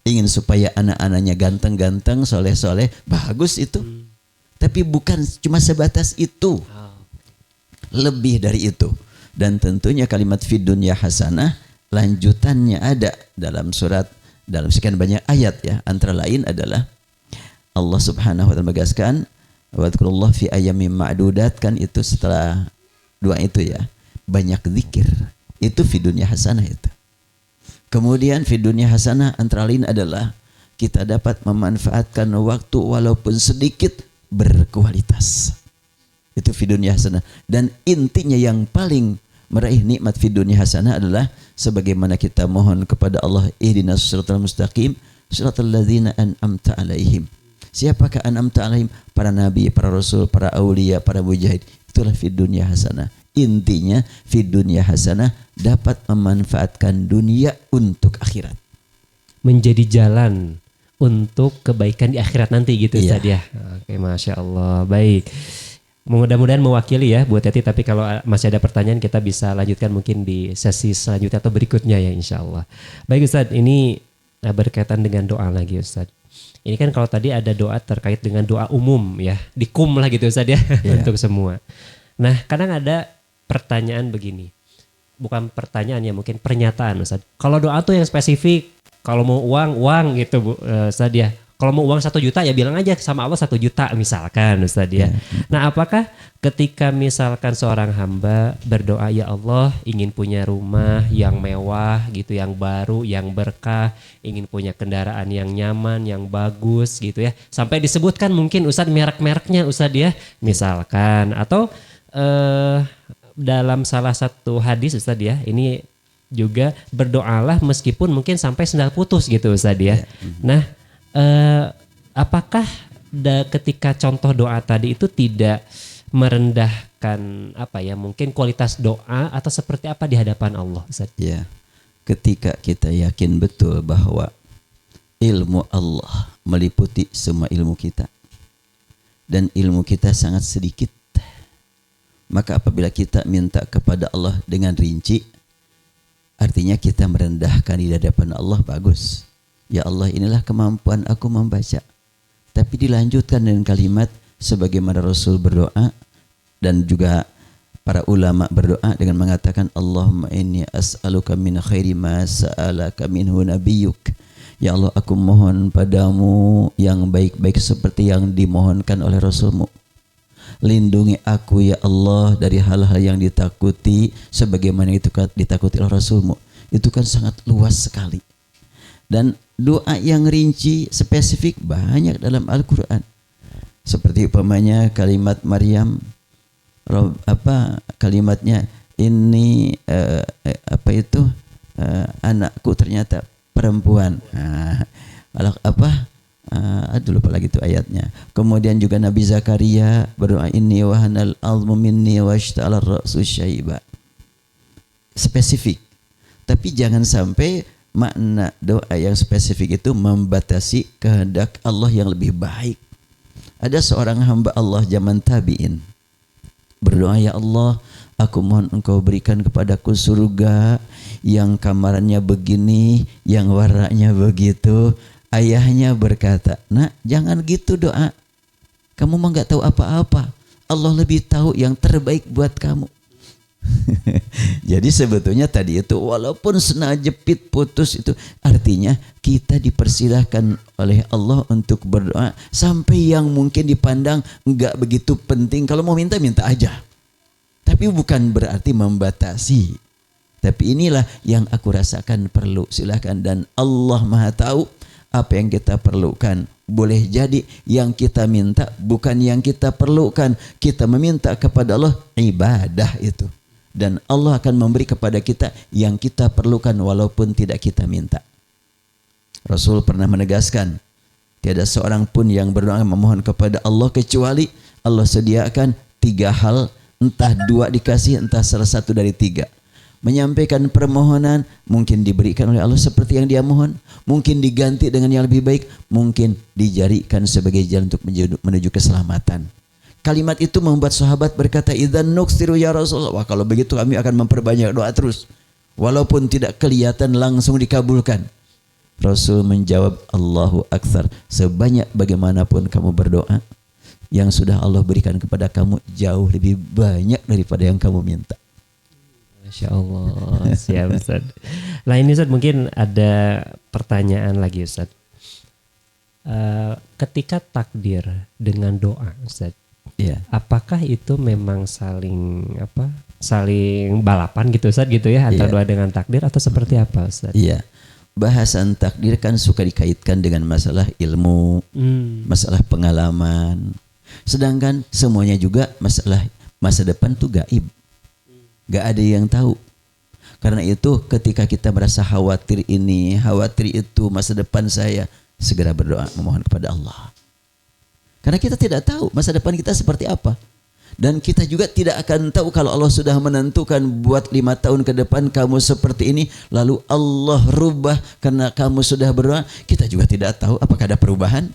Ingin supaya anak-anaknya ganteng-ganteng, soleh-soleh, bagus itu. Tapi bukan cuma sebatas itu. Lebih dari itu. Dan tentunya kalimat fid dunya hasanah lanjutannya ada dalam surat, dalam sekian banyak ayat ya. Antara lain adalah Allah Subhanahu wa taala menegaskan wadhkurullah fi ayyamin ma'dudat, kan itu setelah doa itu ya. Banyak zikir. Itu fid dunya hasanah itu. Kemudian fid dunya hasanah antara lain adalah kita dapat memanfaatkan waktu walaupun sedikit berkualitas. Itu fid dunya hasanah. Dan intinya yang paling meraih nikmat fid dunya hasanah adalah sebagaimana kita mohon kepada Allah, ihdinas siratal mustaqim siratal ladzina an'amta alaihim. Siapakah an'amta alaihim? Para nabi, para rasul, para aulia, para mujahid. Itulah fid dunya hasanah. Intinya fid dunya hasanah dapat memanfaatkan dunia untuk akhirat. Menjadi jalan untuk kebaikan di akhirat nanti gitu Iya. Ustaz ya. Oke, Masya Allah. Baik. Mudah-mudahan mewakili ya buat Teti, tapi kalau masih ada pertanyaan kita bisa lanjutkan mungkin di sesi selanjutnya atau berikutnya ya insya Allah. Baik Ustaz, ini berkaitan dengan doa lagi Ustaz. Ini kan kalau tadi ada doa terkait dengan doa umum ya, dikum lah gitu Ustaz ya, untuk semua. Nah kadang ada pertanyaan begini, bukan pertanyaan ya, mungkin pernyataan Ustaz. Kalau doa tuh yang spesifik, kalau mau uang gitu Ustaz ya. Kalau mau uang 1 juta ya bilang aja sama Allah 1 juta misalkan Ustaz ya. Nah apakah ketika misalkan seorang hamba berdoa, ya Allah ingin punya rumah yang mewah gitu, yang baru, yang berkah, ingin punya kendaraan yang nyaman, yang bagus gitu ya. Sampai disebutkan mungkin Ustaz merek-mereknya Ustaz ya misalkan. Atau dalam salah satu hadis Ustaz ya, ini juga berdoalah meskipun mungkin sampai sendal putus gitu Ustaz ya. Nah apakah ketika contoh doa tadi itu tidak merendahkan apa ya, mungkin kualitas doa atau seperti apa di hadapan Allah Ustaz? Ya, ketika kita yakin betul bahwa ilmu Allah meliputi semua ilmu kita dan ilmu kita sangat sedikit, maka apabila kita minta kepada Allah dengan rinci, artinya kita merendahkan di hadapan Allah. Bagus. Ya Allah, inilah kemampuan aku membaca. Tapi dilanjutkan dengan kalimat sebagaimana Rasul berdoa dan juga para ulama berdoa dengan mengatakan Allahumma inni as'aluka min khairi ma sa'alaka minhu nabiyyuk. Ya Allah, aku mohon padamu yang baik-baik seperti yang dimohonkan oleh Rasulmu. Lindungi aku ya Allah dari hal-hal yang ditakuti sebagaimana itu ditakuti oleh Rasulmu. Itu kan sangat luas sekali. Dan doa yang rinci, spesifik banyak dalam Al-Quran. Seperti umpamanya kalimat Maryam, kalimatnya ini anakku ternyata perempuan. Lupa lagi itu ayatnya. Kemudian juga Nabi Zakaria berdoa, inni wahanal azmu minni washta'ala ar-ra'su syaiba. Spesifik. Tapi jangan sampai makna doa yang spesifik itu membatasi kehendak Allah yang lebih baik. Ada seorang hamba Allah zaman tabi'in berdoa, ya Allah, aku mohon engkau berikan kepadaku surga yang kamarannya begini, yang warnanya begitu. Ayahnya berkata, nak, jangan gitu doa, kamu mah gak tahu apa-apa, Allah lebih tahu yang terbaik buat kamu. Jadi sebetulnya tadi itu walaupun sena jepit putus itu artinya kita dipersilahkan oleh Allah untuk berdoa sampai yang mungkin dipandang enggak begitu penting. Kalau mau minta aja. Tapi bukan berarti membatasi. Tapi inilah yang aku rasakan perlu. Silakan, dan Allah Maha tahu apa yang kita perlukan. Boleh jadi yang kita minta bukan yang kita perlukan. Kita meminta kepada Allah ibadah itu. Dan Allah akan memberi kepada kita yang kita perlukan walaupun tidak kita minta. Rasul pernah menegaskan, tiada seorang pun yang berdoa memohon kepada Allah kecuali Allah sediakan 3 hal, entah 2 dikasih, entah salah satu dari 3. Menyampaikan permohonan mungkin diberikan oleh Allah seperti yang dia mohon, mungkin diganti dengan yang lebih baik, mungkin dijadikan sebagai jalan untuk menuju keselamatan. Kalimat itu membuat sahabat berkata, idzan nuksiru ya Rasulullah. Wah, kalau begitu kami akan memperbanyak doa terus, walaupun tidak kelihatan langsung dikabulkan. Rasul menjawab, Allahu aktsar. Sebanyak bagaimanapun kamu berdoa, yang sudah Allah berikan kepada kamu jauh lebih banyak daripada yang kamu minta. Masya Allah, siap Ustaz. Nah ini Ustaz, mungkin ada pertanyaan lagi Ustaz. Ketika takdir dengan doa Ustaz, Ya. apakah itu memang saling balapan gitu Ustaz gitu ya, antara Iya. doa dengan takdir atau seperti apa Ustaz? Iya. Bahasan takdir kan suka dikaitkan dengan masalah ilmu, masalah pengalaman. Sedangkan semuanya juga masalah masa depan tuh gaib. Gak ada yang tahu. Karena itu ketika kita merasa khawatir ini, khawatir itu masa depan saya, segera berdoa memohon kepada Allah. Karena kita tidak tahu masa depan kita seperti apa. Dan kita juga tidak akan tahu kalau Allah sudah menentukan buat 5 tahun ke depan kamu seperti ini, lalu Allah rubah karena kamu sudah berdoa. Kita juga tidak tahu apakah ada perubahan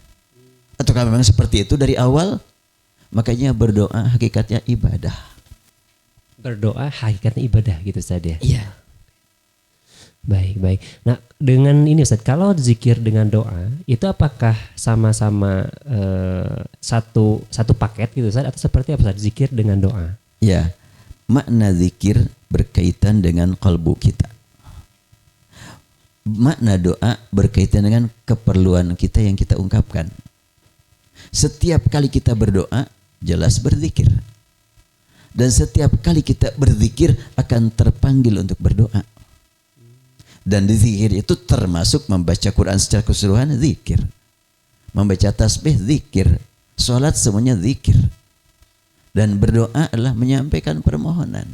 ataukah memang seperti itu dari awal. Makanya berdoa hakikatnya ibadah. Berdoa hakikatnya ibadah gitu Ustaz ya? Iya. Baik. Nah dengan ini Ustaz, kalau zikir dengan doa itu apakah sama-sama satu paket gitu Ustaz, atau seperti apa Ustaz zikir dengan doa? Ya, makna zikir berkaitan dengan kalbu kita. Makna doa berkaitan dengan keperluan kita yang kita ungkapkan. Setiap kali kita berdoa, jelas berzikir. Dan setiap kali kita berzikir akan terpanggil untuk berdoa. Dan di zikir itu termasuk membaca Quran secara keseluruhan zikir. Membaca tasbih zikir. Salat semuanya zikir. Dan berdoa adalah menyampaikan permohonan.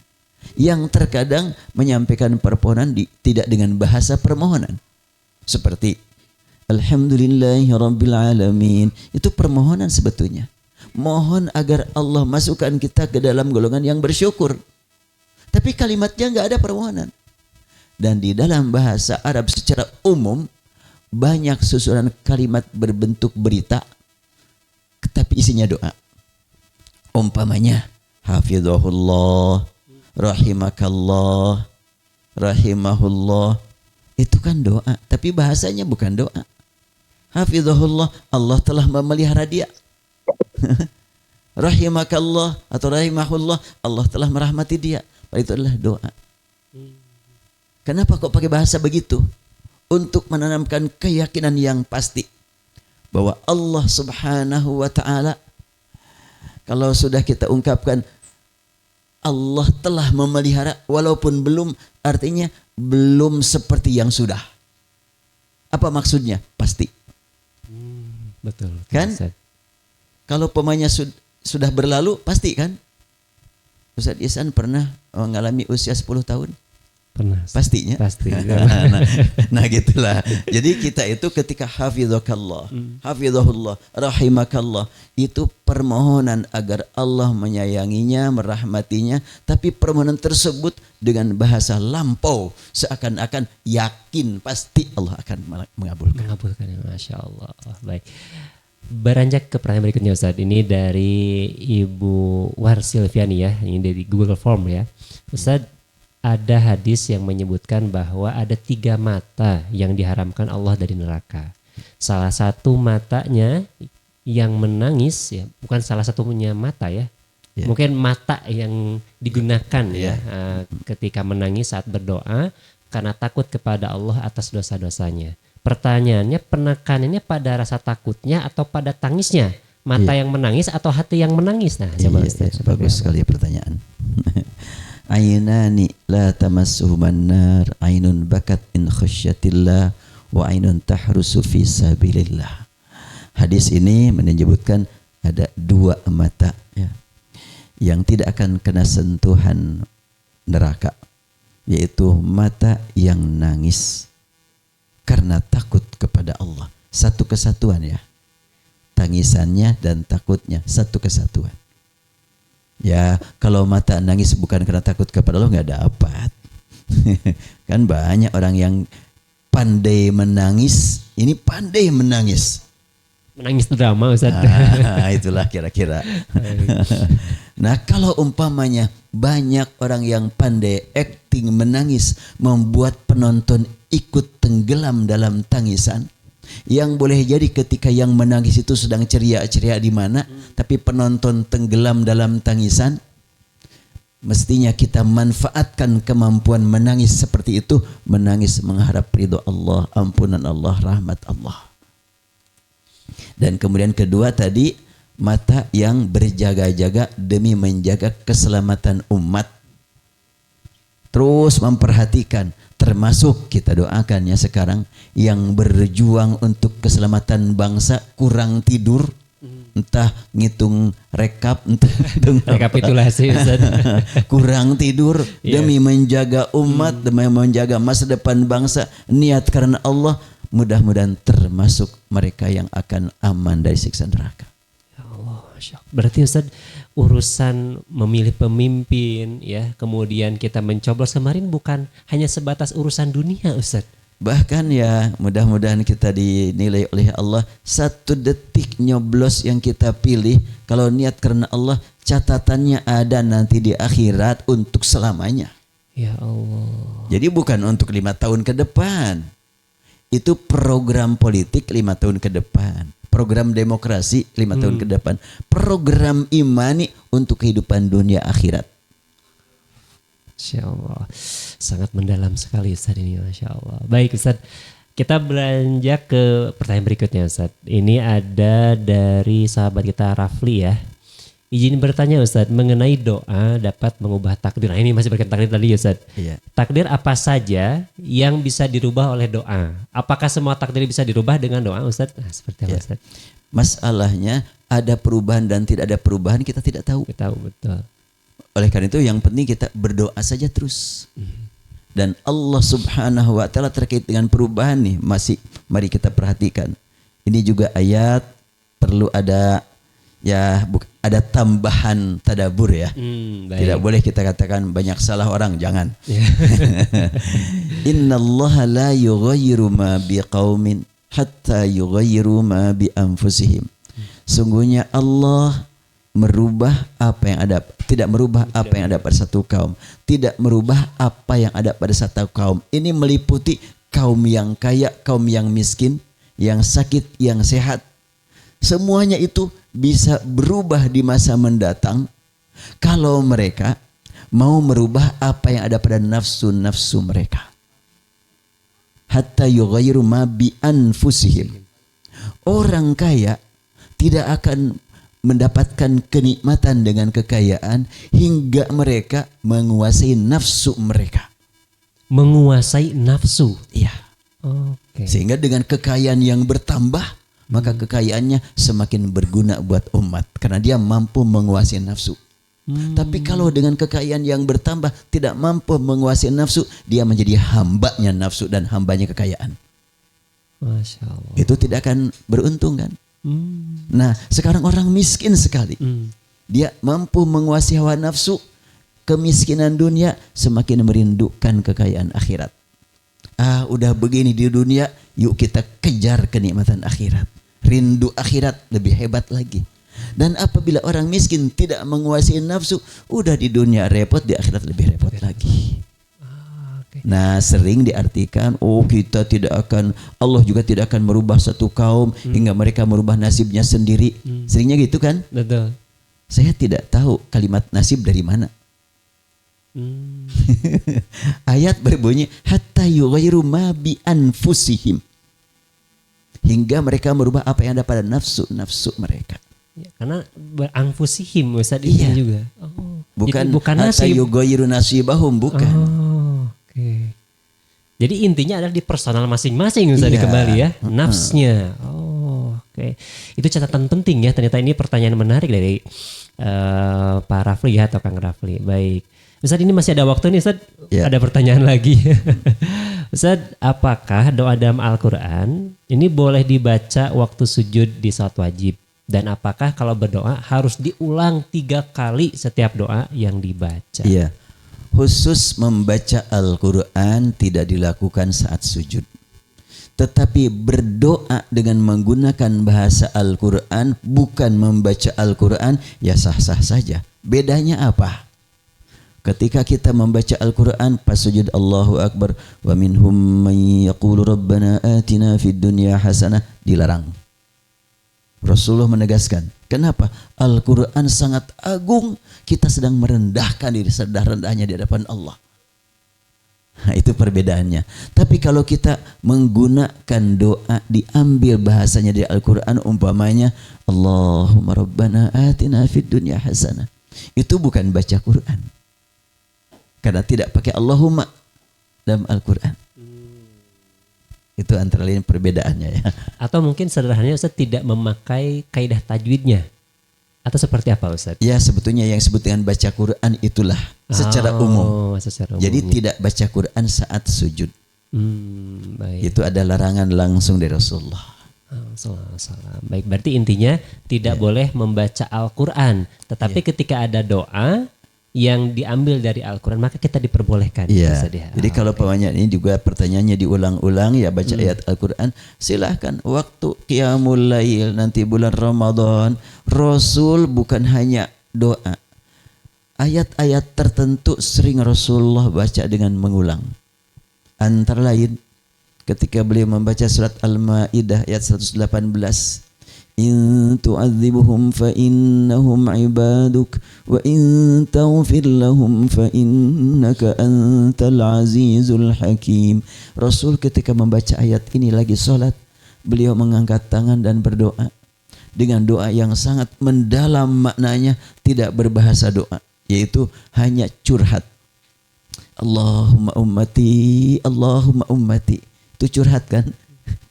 Yang terkadang menyampaikan permohonan tidak dengan bahasa permohonan. Seperti Alhamdulillahirabbil alamin. Itu permohonan sebetulnya. Mohon agar Allah masukkan kita ke dalam golongan yang bersyukur. Tapi kalimatnya enggak ada permohonan. Dan di dalam bahasa Arab secara umum banyak susunan kalimat berbentuk berita tapi isinya doa. Umpamanya hafizahullah, rahimakallah, rahimahullah. Itu kan doa, tapi bahasanya bukan doa. Hafizahullah, Allah telah memelihara dia. Rahimakallah atau rahimahullah, Allah telah merahmati dia. Itu adalah doa. Kenapa kok pakai bahasa begitu? Untuk menanamkan keyakinan yang pasti bahwa Allah Subhanahu wa taala, kalau sudah kita ungkapkan Allah telah memelihara, walaupun belum, artinya belum seperti yang sudah. Apa maksudnya? Pasti. Betul. Kan? Ustaz. Kalau pemainnya sudah berlalu, pasti kan? Ustaz Ihsan pernah mengalami usia 10 tahun? Pernah. Pastinya. Pasti. nah gitulah. Jadi kita itu ketika hafizakallah, hafizahullah, rahimakallah, itu permohonan agar Allah menyayanginya, merahmatinya, tapi permohonan tersebut dengan bahasa lampau, seakan-akan yakin pasti Allah akan mengabulkan. Mengabulkan, Masya Allah. Baik. Beranjak ke pertanyaan berikutnya Ustaz. Ini dari Ibu Warsilviani ya, ini dari Google Form ya. Ustaz, ada hadis yang menyebutkan bahwa ada 3 mata yang diharamkan Allah dari neraka. Salah satu matanya yang menangis ya, bukan salah satunya mata ya, Ya. Mungkin mata yang digunakan Ya. ketika menangis saat berdoa karena takut kepada Allah atas dosa-dosanya. Pertanyaannya, penekanannya pada rasa takutnya atau pada tangisnya? Mata yang menangis atau hati yang menangis? Nah, coba Ustaz, seperti bagus apa? sekali pertanyaan. Ainani la tamassuhuman nar, ainun bakat in khasyatillah wa ainun tahrusu fi sabilillah. Hadis ini menyebutkan ada dua mata ya, yang tidak akan kena sentuhan neraka, yaitu mata yang nangis karena takut kepada Allah. Satu kesatuan ya. Tangisannya dan takutnya satu kesatuan. Ya, kalau mata nangis bukan karena takut kepada Allah nggak dapat. Kan banyak orang yang pandai menangis, ini pandai menangis. Menangis drama Ustaz. Itulah kira-kira. Nah, kalau umpamanya banyak orang yang pandai acting menangis, membuat penonton ikut tenggelam dalam tangisan, yang boleh jadi ketika yang menangis itu sedang ceria-ceria di mana, tapi penonton tenggelam dalam tangisan. Mestinya kita manfaatkan kemampuan menangis seperti itu, menangis mengharap ridho Allah, ampunan Allah, rahmat Allah. Dan kemudian kedua tadi, mata yang berjaga-jaga demi menjaga keselamatan umat. Terus memperhatikan, termasuk kita doakannya sekarang yang berjuang untuk keselamatan bangsa kurang tidur, entah ngitung rekap, entah ngitung Rekapitulasi Ustaz. kurang tidur demi menjaga umat, demi menjaga masa depan bangsa, niat karena Allah, mudah-mudahan termasuk mereka yang akan aman dari siksa neraka. Ya Allah, Masya Allah. Berarti Ustaz, urusan memilih pemimpin ya, kemudian kita mencoblos kemarin bukan hanya sebatas urusan dunia Ustaz. Bahkan ya mudah-mudahan kita dinilai oleh Allah, 1 detik nyoblos yang kita pilih kalau niat karena Allah, catatannya ada nanti di akhirat untuk selamanya. Ya Allah. Jadi bukan untuk 5 tahun ke depan. Itu program politik 5 tahun ke depan, program demokrasi 5 tahun ke depan, program imani untuk kehidupan dunia akhirat. Masya Allah, sangat mendalam sekali Ustaz ini, Masya Allah. Baik Ustaz, kita beranjak ke pertanyaan berikutnya Ustaz. Ini ada dari sahabat kita Rafli ya. Izin bertanya Ustaz, mengenai doa dapat mengubah takdir. Nah, ini masih berkaitan takdir tadi Ustaz. Iya. Takdir apa saja yang bisa dirubah oleh doa? Apakah semua takdir bisa dirubah dengan doa Ustaz? Nah, seperti apa Ustaz? Masalahnya ada perubahan dan tidak ada perubahan, kita tidak tahu. Kita tahu betul. Oleh karena itu yang penting kita berdoa saja terus. Dan Allah Subhanahu wa taala terkait dengan perubahan nih, masih mari kita perhatikan. Ini juga ayat perlu ada ada tambahan tadabur ya. Baik. Tidak boleh kita katakan banyak salah orang, jangan. Innallaha la yughayyiru ma biqaumin hatta yughayyiru ma bi anfusihim. Sungguhnya Allah merubah apa yang ada, tidak merubah apa yang ada pada satu kaum, tidak merubah apa yang ada pada satu kaum. Ini meliputi kaum yang kaya, kaum yang miskin, yang sakit, yang sehat. Semuanya itu bisa berubah di masa mendatang kalau mereka mau merubah apa yang ada pada nafsu-nafsu mereka. Hatta yughayyiru ma bi anfusihim. Orang kaya tidak akan mendapatkan kenikmatan dengan kekayaan hingga mereka menguasai nafsu mereka. Menguasai nafsu. Iya. Oke. Sehingga dengan kekayaan yang bertambah, maka kekayaannya semakin berguna buat umat karena dia mampu menguasai nafsu. Tapi kalau dengan kekayaan yang bertambah tidak mampu menguasai nafsu, dia menjadi hambanya nafsu dan hambanya kekayaan. Masya Allah. Itu tidak akan beruntung kan? Nah, sekarang orang miskin sekali. Dia mampu menguasai hawa nafsu, kemiskinan dunia, semakin merindukan kekayaan akhirat. Udah begini di dunia, yuk kita kejar kenikmatan akhirat. Rindu akhirat lebih hebat lagi. Dan apabila orang miskin tidak menguasai nafsu, udah di dunia repot, di akhirat lebih repot lagi. Nah, sering diartikan, kita tidak akan, Allah juga tidak akan merubah satu kaum hingga mereka merubah nasibnya sendiri. Seringnya gitu kan? Betul. Saya tidak tahu kalimat nasib dari mana. Ayat berbunyi hatta yughayyiru ma bi anfusihim. Hingga mereka merubah apa yang ada pada nafsu mereka. Ya, karena berangfusihim Ustaz Iya. ini juga. Oh, Bukan jadi bukan hatta nasib. yughayyiru nasibahum, bukan. Oh, oke. Jadi intinya adalah di personal masing-masing Ustaz Iya. kembali ya, nafsnya. Oh, oke. Itu catatan penting ya. Ternyata ini pertanyaan menarik dari Pak Rafli ya atau Kang Rafli. Baik. Ustaz ini masih ada waktu nih Ustaz. Ya. Ada pertanyaan lagi. Ustaz, apakah doa dalam Al-Quran ini boleh dibaca waktu sujud di salat wajib? Dan apakah kalau berdoa harus diulang 3 kali setiap doa yang dibaca? Iya. Khusus membaca Al-Quran tidak dilakukan saat sujud. Tetapi berdoa dengan menggunakan bahasa Al-Quran bukan membaca Al-Quran ya sah-sah saja. Bedanya apa? Ketika kita membaca Al-Quran pas sujud Allahu Akbar wa minhum man yaqulu rabbana atina fid dunya hasanah, dilarang. Rasulullah menegaskan, kenapa? Al-Quran sangat agung, kita sedang merendahkan diri serendah-rendahnya di hadapan Allah. Nah, itu perbedaannya. Tapi kalau kita menggunakan doa diambil bahasanya dari Al-Quran, umpamanya Allahumma rabbana atina fid dunya hasanah, itu bukan baca Quran. Karena tidak pakai Allahumma dalam Al-Quran. Itu antara lain perbedaannya ya. Atau mungkin sederhananya Ustaz tidak memakai kaidah tajwidnya. Atau seperti apa Ustaz? Ya sebetulnya yang disebut dengan baca Quran itulah secara umum. Secara Jadi umumnya. tidak baca Quran saat sujud. Baik. Itu ada larangan langsung dari Rasulullah. Salam. Baik, berarti intinya tidak boleh membaca Al-Quran. Tetapi ketika ada doa yang diambil dari Al-Quran maka kita diperbolehkan. Iya. Ustaz, ya. Jadi kalau pemanya ini juga pertanyaannya diulang-ulang ya baca ayat Al-Quran. Silahkan waktu Qiyamul Lail nanti bulan Ramadan. Rasul bukan hanya doa. Ayat-ayat tertentu sering Rasulullah baca dengan mengulang. Antara lain ketika beliau membaca surat Al-Maidah ayat 118. In tu'adzibuhum fa innahum ibaduk wa in taghfir lahum fa innaka antal azizul hakim. Rasul ketika membaca ayat ini lagi salat, beliau mengangkat tangan dan berdoa dengan doa yang sangat mendalam maknanya, tidak berbahasa doa, yaitu hanya curhat. Allahumma ummati, Allahumma ummati. Itu curhat kan?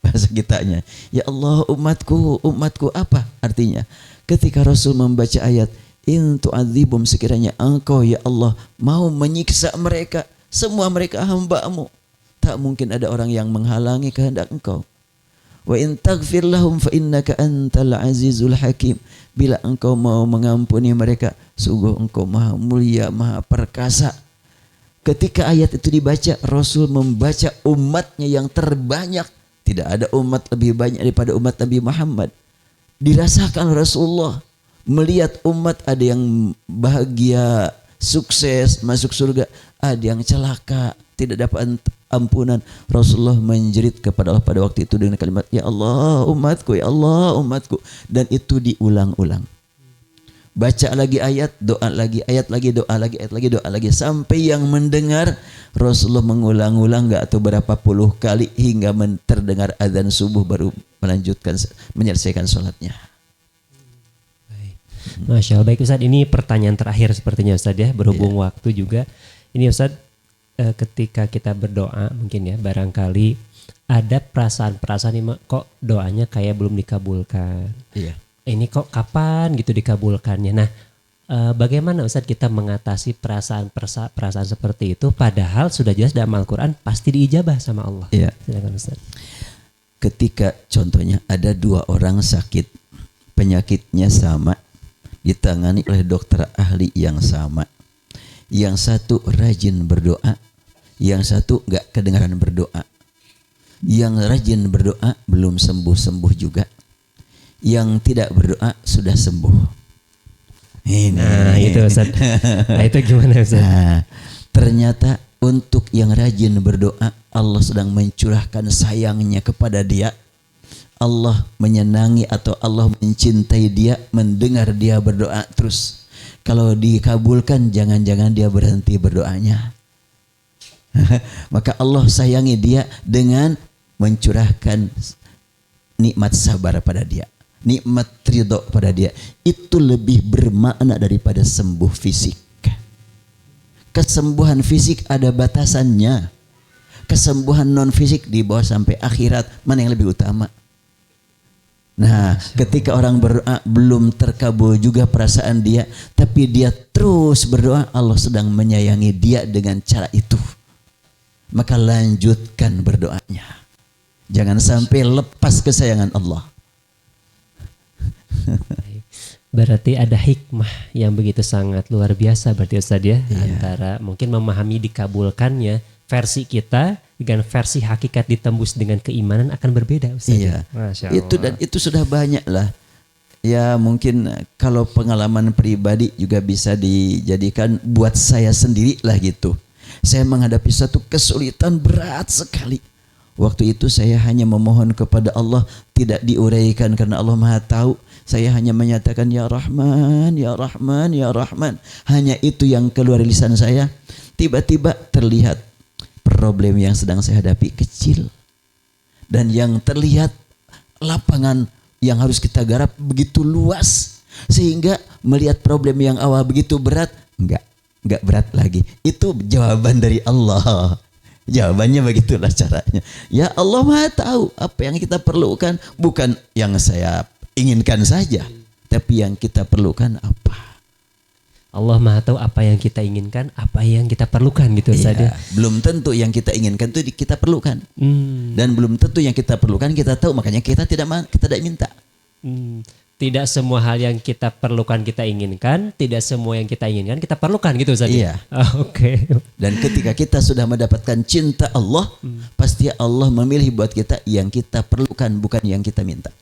Bahasa kitanya. Ya Allah umatku, umatku, apa artinya? Ketika Rasul membaca ayat in tu'adzibum, sekiranya engkau ya Allah mau menyiksa mereka, semua mereka hamba-Mu, tak mungkin ada orang yang menghalangi kehendak engkau. Wa in taghfir lahum fa innaka antal azizul hakim. Bila engkau mau mengampuni mereka, sungguh engkau maha mulia, maha perkasa. Ketika ayat itu dibaca, Rasul membaca umatnya yang terbanyak. Tidak ada umat lebih banyak daripada umat Nabi Muhammad. Dirasakan Rasulullah melihat umat ada yang bahagia, sukses, masuk surga, ada yang celaka, tidak dapat ampunan. Rasulullah menjerit kepada Allah pada waktu itu dengan kalimat ya Allah umatku, ya Allah umatku, dan itu diulang-ulang. Baca lagi ayat, doa lagi, ayat lagi, doa lagi, ayat lagi, doa lagi, sampai yang mendengar Rasulullah mengulang-ulang enggak atau berapa puluh kali hingga terdengar azan subuh baru menyelesaikan sholatnya. Masya Allah. Baik Ustaz, ini pertanyaan terakhir sepertinya Ustaz ya, berhubung waktu juga. Ini Ustaz, ketika kita berdoa mungkin ya barangkali ada perasaan-perasaan ini kok doanya kayak belum dikabulkan. Iya. Ini kok kapan gitu dikabulkannya. Nah, bagaimana Ustaz kita mengatasi perasaan seperti itu padahal sudah jelas dalam Al-Quran pasti diijabah sama Allah. Iya. Silakan Ustaz. Ketika contohnya ada 2 orang sakit, penyakitnya sama, ditangani oleh dokter ahli yang sama. Yang satu rajin berdoa, yang satu enggak kedengaran berdoa. Yang rajin berdoa belum sembuh-sembuh juga. Yang tidak berdoa sudah sembuh. Ini. Nah itu Ustaz. Nah itu gimana Ustaz? Nah, ternyata untuk yang rajin berdoa, Allah sedang mencurahkan sayangnya kepada dia. Allah menyenangi atau Allah mencintai dia mendengar dia berdoa terus. Kalau dikabulkan jangan-jangan dia berhenti berdoanya. Maka Allah sayangi dia dengan mencurahkan nikmat sabar pada dia, nikmat ridho pada dia. Itu lebih bermakna daripada sembuh fisik. Kesembuhan fisik ada batasannya. Kesembuhan non fisik di bawah sampai akhirat, mana yang lebih utama? Nah, ketika orang berdoa belum terkabul juga perasaan dia, tapi dia terus berdoa, Allah sedang menyayangi dia dengan cara itu. Maka lanjutkan berdoanya. Jangan sampai lepas kesayangan Allah. Berarti ada hikmah yang begitu sangat luar biasa berarti Ustadz ya, antara mungkin memahami dikabulkannya versi kita dengan versi hakikat ditembus dengan keimanan akan berbeda Ustadz. Iya. Masya Allah. Itu dan itu sudah banyak lah. Ya mungkin kalau pengalaman pribadi juga bisa dijadikan buat saya sendiri lah gitu. Saya menghadapi satu kesulitan berat sekali. Waktu itu saya hanya memohon kepada Allah, tidak diuraikan karena Allah Maha tahu. Saya hanya menyatakan ya Rahman, ya Rahman, ya Rahman. Hanya itu yang keluar dari lisan saya. Tiba-tiba terlihat problem yang sedang saya hadapi kecil. Dan yang terlihat lapangan yang harus kita garap begitu luas. Sehingga melihat problem yang awal begitu berat, enggak berat lagi. Itu jawaban dari Allah. Jawabannya begitulah caranya. Ya Allah Maha tahu apa yang kita perlukan, bukan yang saya inginkan saja, tapi yang kita perlukan apa. Allah Maha tahu apa yang kita inginkan, apa yang kita perlukan gitu saja. Belum tentu yang kita inginkan itu kita perlukan. Dan belum tentu yang kita perlukan kita tahu, makanya kita tidak minta. Tidak semua hal yang kita perlukan kita inginkan, tidak semua yang kita inginkan kita perlukan gitu Ustaz. Iya. Oke. Dan ketika kita sudah mendapatkan cinta Allah, pasti Allah memilih buat kita yang kita perlukan, bukan yang kita minta.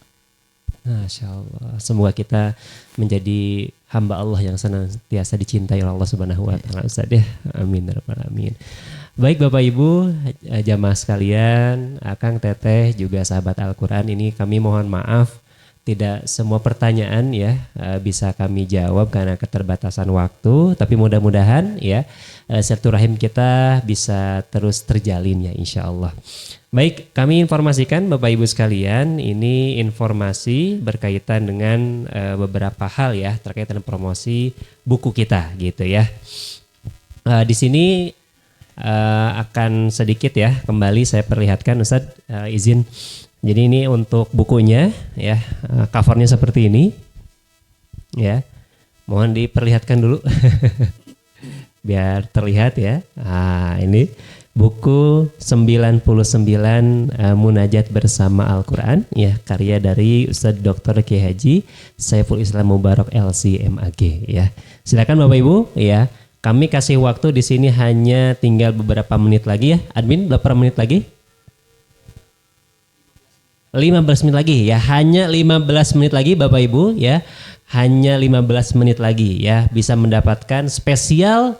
Masya Allah. Semoga kita menjadi hamba Allah yang senantiasa dicintai oleh Allah Subhanahu wa taala Ustaz ya. Amin ya rabbal alamin. Baik Bapak Ibu, jamaah sekalian, Akang, Teteh juga sahabat Al-Qur'an, ini kami mohon maaf tidak semua pertanyaan ya bisa kami jawab karena keterbatasan waktu, tapi mudah-mudahan ya silaturahim kita bisa terus terjalin ya insya Allah. Baik, kami informasikan Bapak Ibu sekalian, ini informasi berkaitan dengan beberapa hal ya terkait dengan promosi buku kita gitu ya. Di sini akan sedikit ya kembali saya perlihatkan Ustadz, izin. Jadi ini untuk bukunya ya, covernya seperti ini ya, mohon diperlihatkan dulu biar terlihat ya. Ini buku 99 Munajat Bersama Al-Quran ya, karya dari Ustadz Dr. Kiai Haji Saiful Islam Mubarak LC-MAG ya. Silakan Bapak Ibu ya, kami kasih waktu di sini hanya tinggal beberapa menit lagi ya. Admin, berapa menit lagi? 15 menit lagi ya, hanya 15 menit lagi Bapak Ibu ya, hanya 15 menit lagi ya, bisa mendapatkan spesial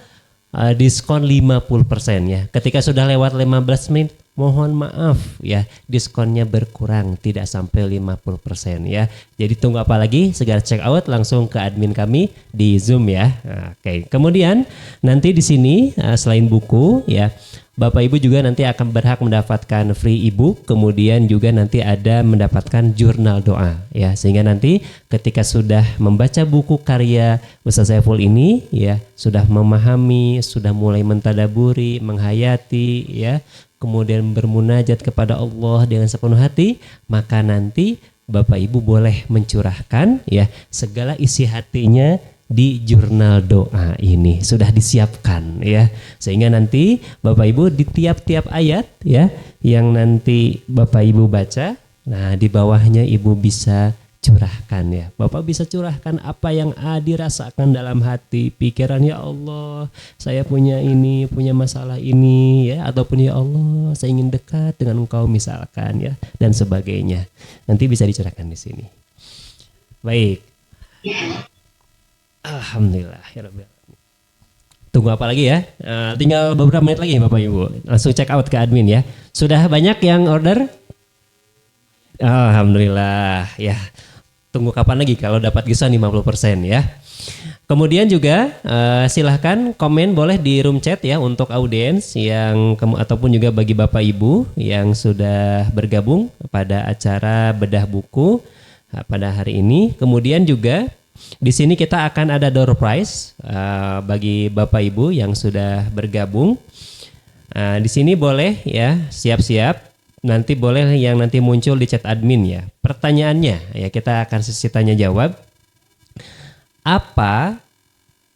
diskon 50% ya. Ketika sudah lewat 15 menit, mohon maaf ya, diskonnya berkurang, tidak sampai 50% ya. Jadi tunggu apa lagi, segera check out langsung ke admin kami di Zoom ya. Oke. Kemudian nanti di sini selain buku ya, Bapak Ibu juga nanti akan berhak mendapatkan free ebook, kemudian juga nanti ada mendapatkan jurnal doa ya, sehingga nanti ketika sudah membaca buku karya Ustaz Saiful ini ya, sudah memahami, sudah mulai mentadaburi, menghayati ya, kemudian bermunajat kepada Allah dengan sepenuh hati, maka nanti Bapak Ibu boleh mencurahkan ya segala isi hatinya di jurnal doa ini, sudah disiapkan ya, sehingga nanti Bapak Ibu di tiap-tiap ayat ya yang nanti Bapak Ibu baca, nah di bawahnya Ibu bisa curahkan ya, Bapak bisa curahkan apa yang dirasakan dalam hati, pikiran, ya Allah saya punya ini, punya masalah ini ya, ataupun ya Allah saya ingin dekat dengan Engkau misalkan ya, dan sebagainya, nanti bisa dicurahkan di sini. Baik. Alhamdulillah ya Rabbi. Tunggu apa lagi ya? Tinggal beberapa menit lagi Bapak Ibu. Langsung check out ke admin ya. Sudah banyak yang order? Alhamdulillah ya. Tunggu kapan lagi kalau dapat diskon 50% ya. Kemudian juga silahkan komen boleh di room chat ya untuk audiens yang ataupun juga bagi Bapak Ibu yang sudah bergabung pada acara bedah buku pada hari ini. Kemudian juga di sini kita akan ada door prize bagi Bapak Ibu yang sudah bergabung. Di sini boleh ya siap-siap. Nanti boleh yang nanti muncul di chat admin ya. Pertanyaannya ya kita akan sesi tanya jawab. Apa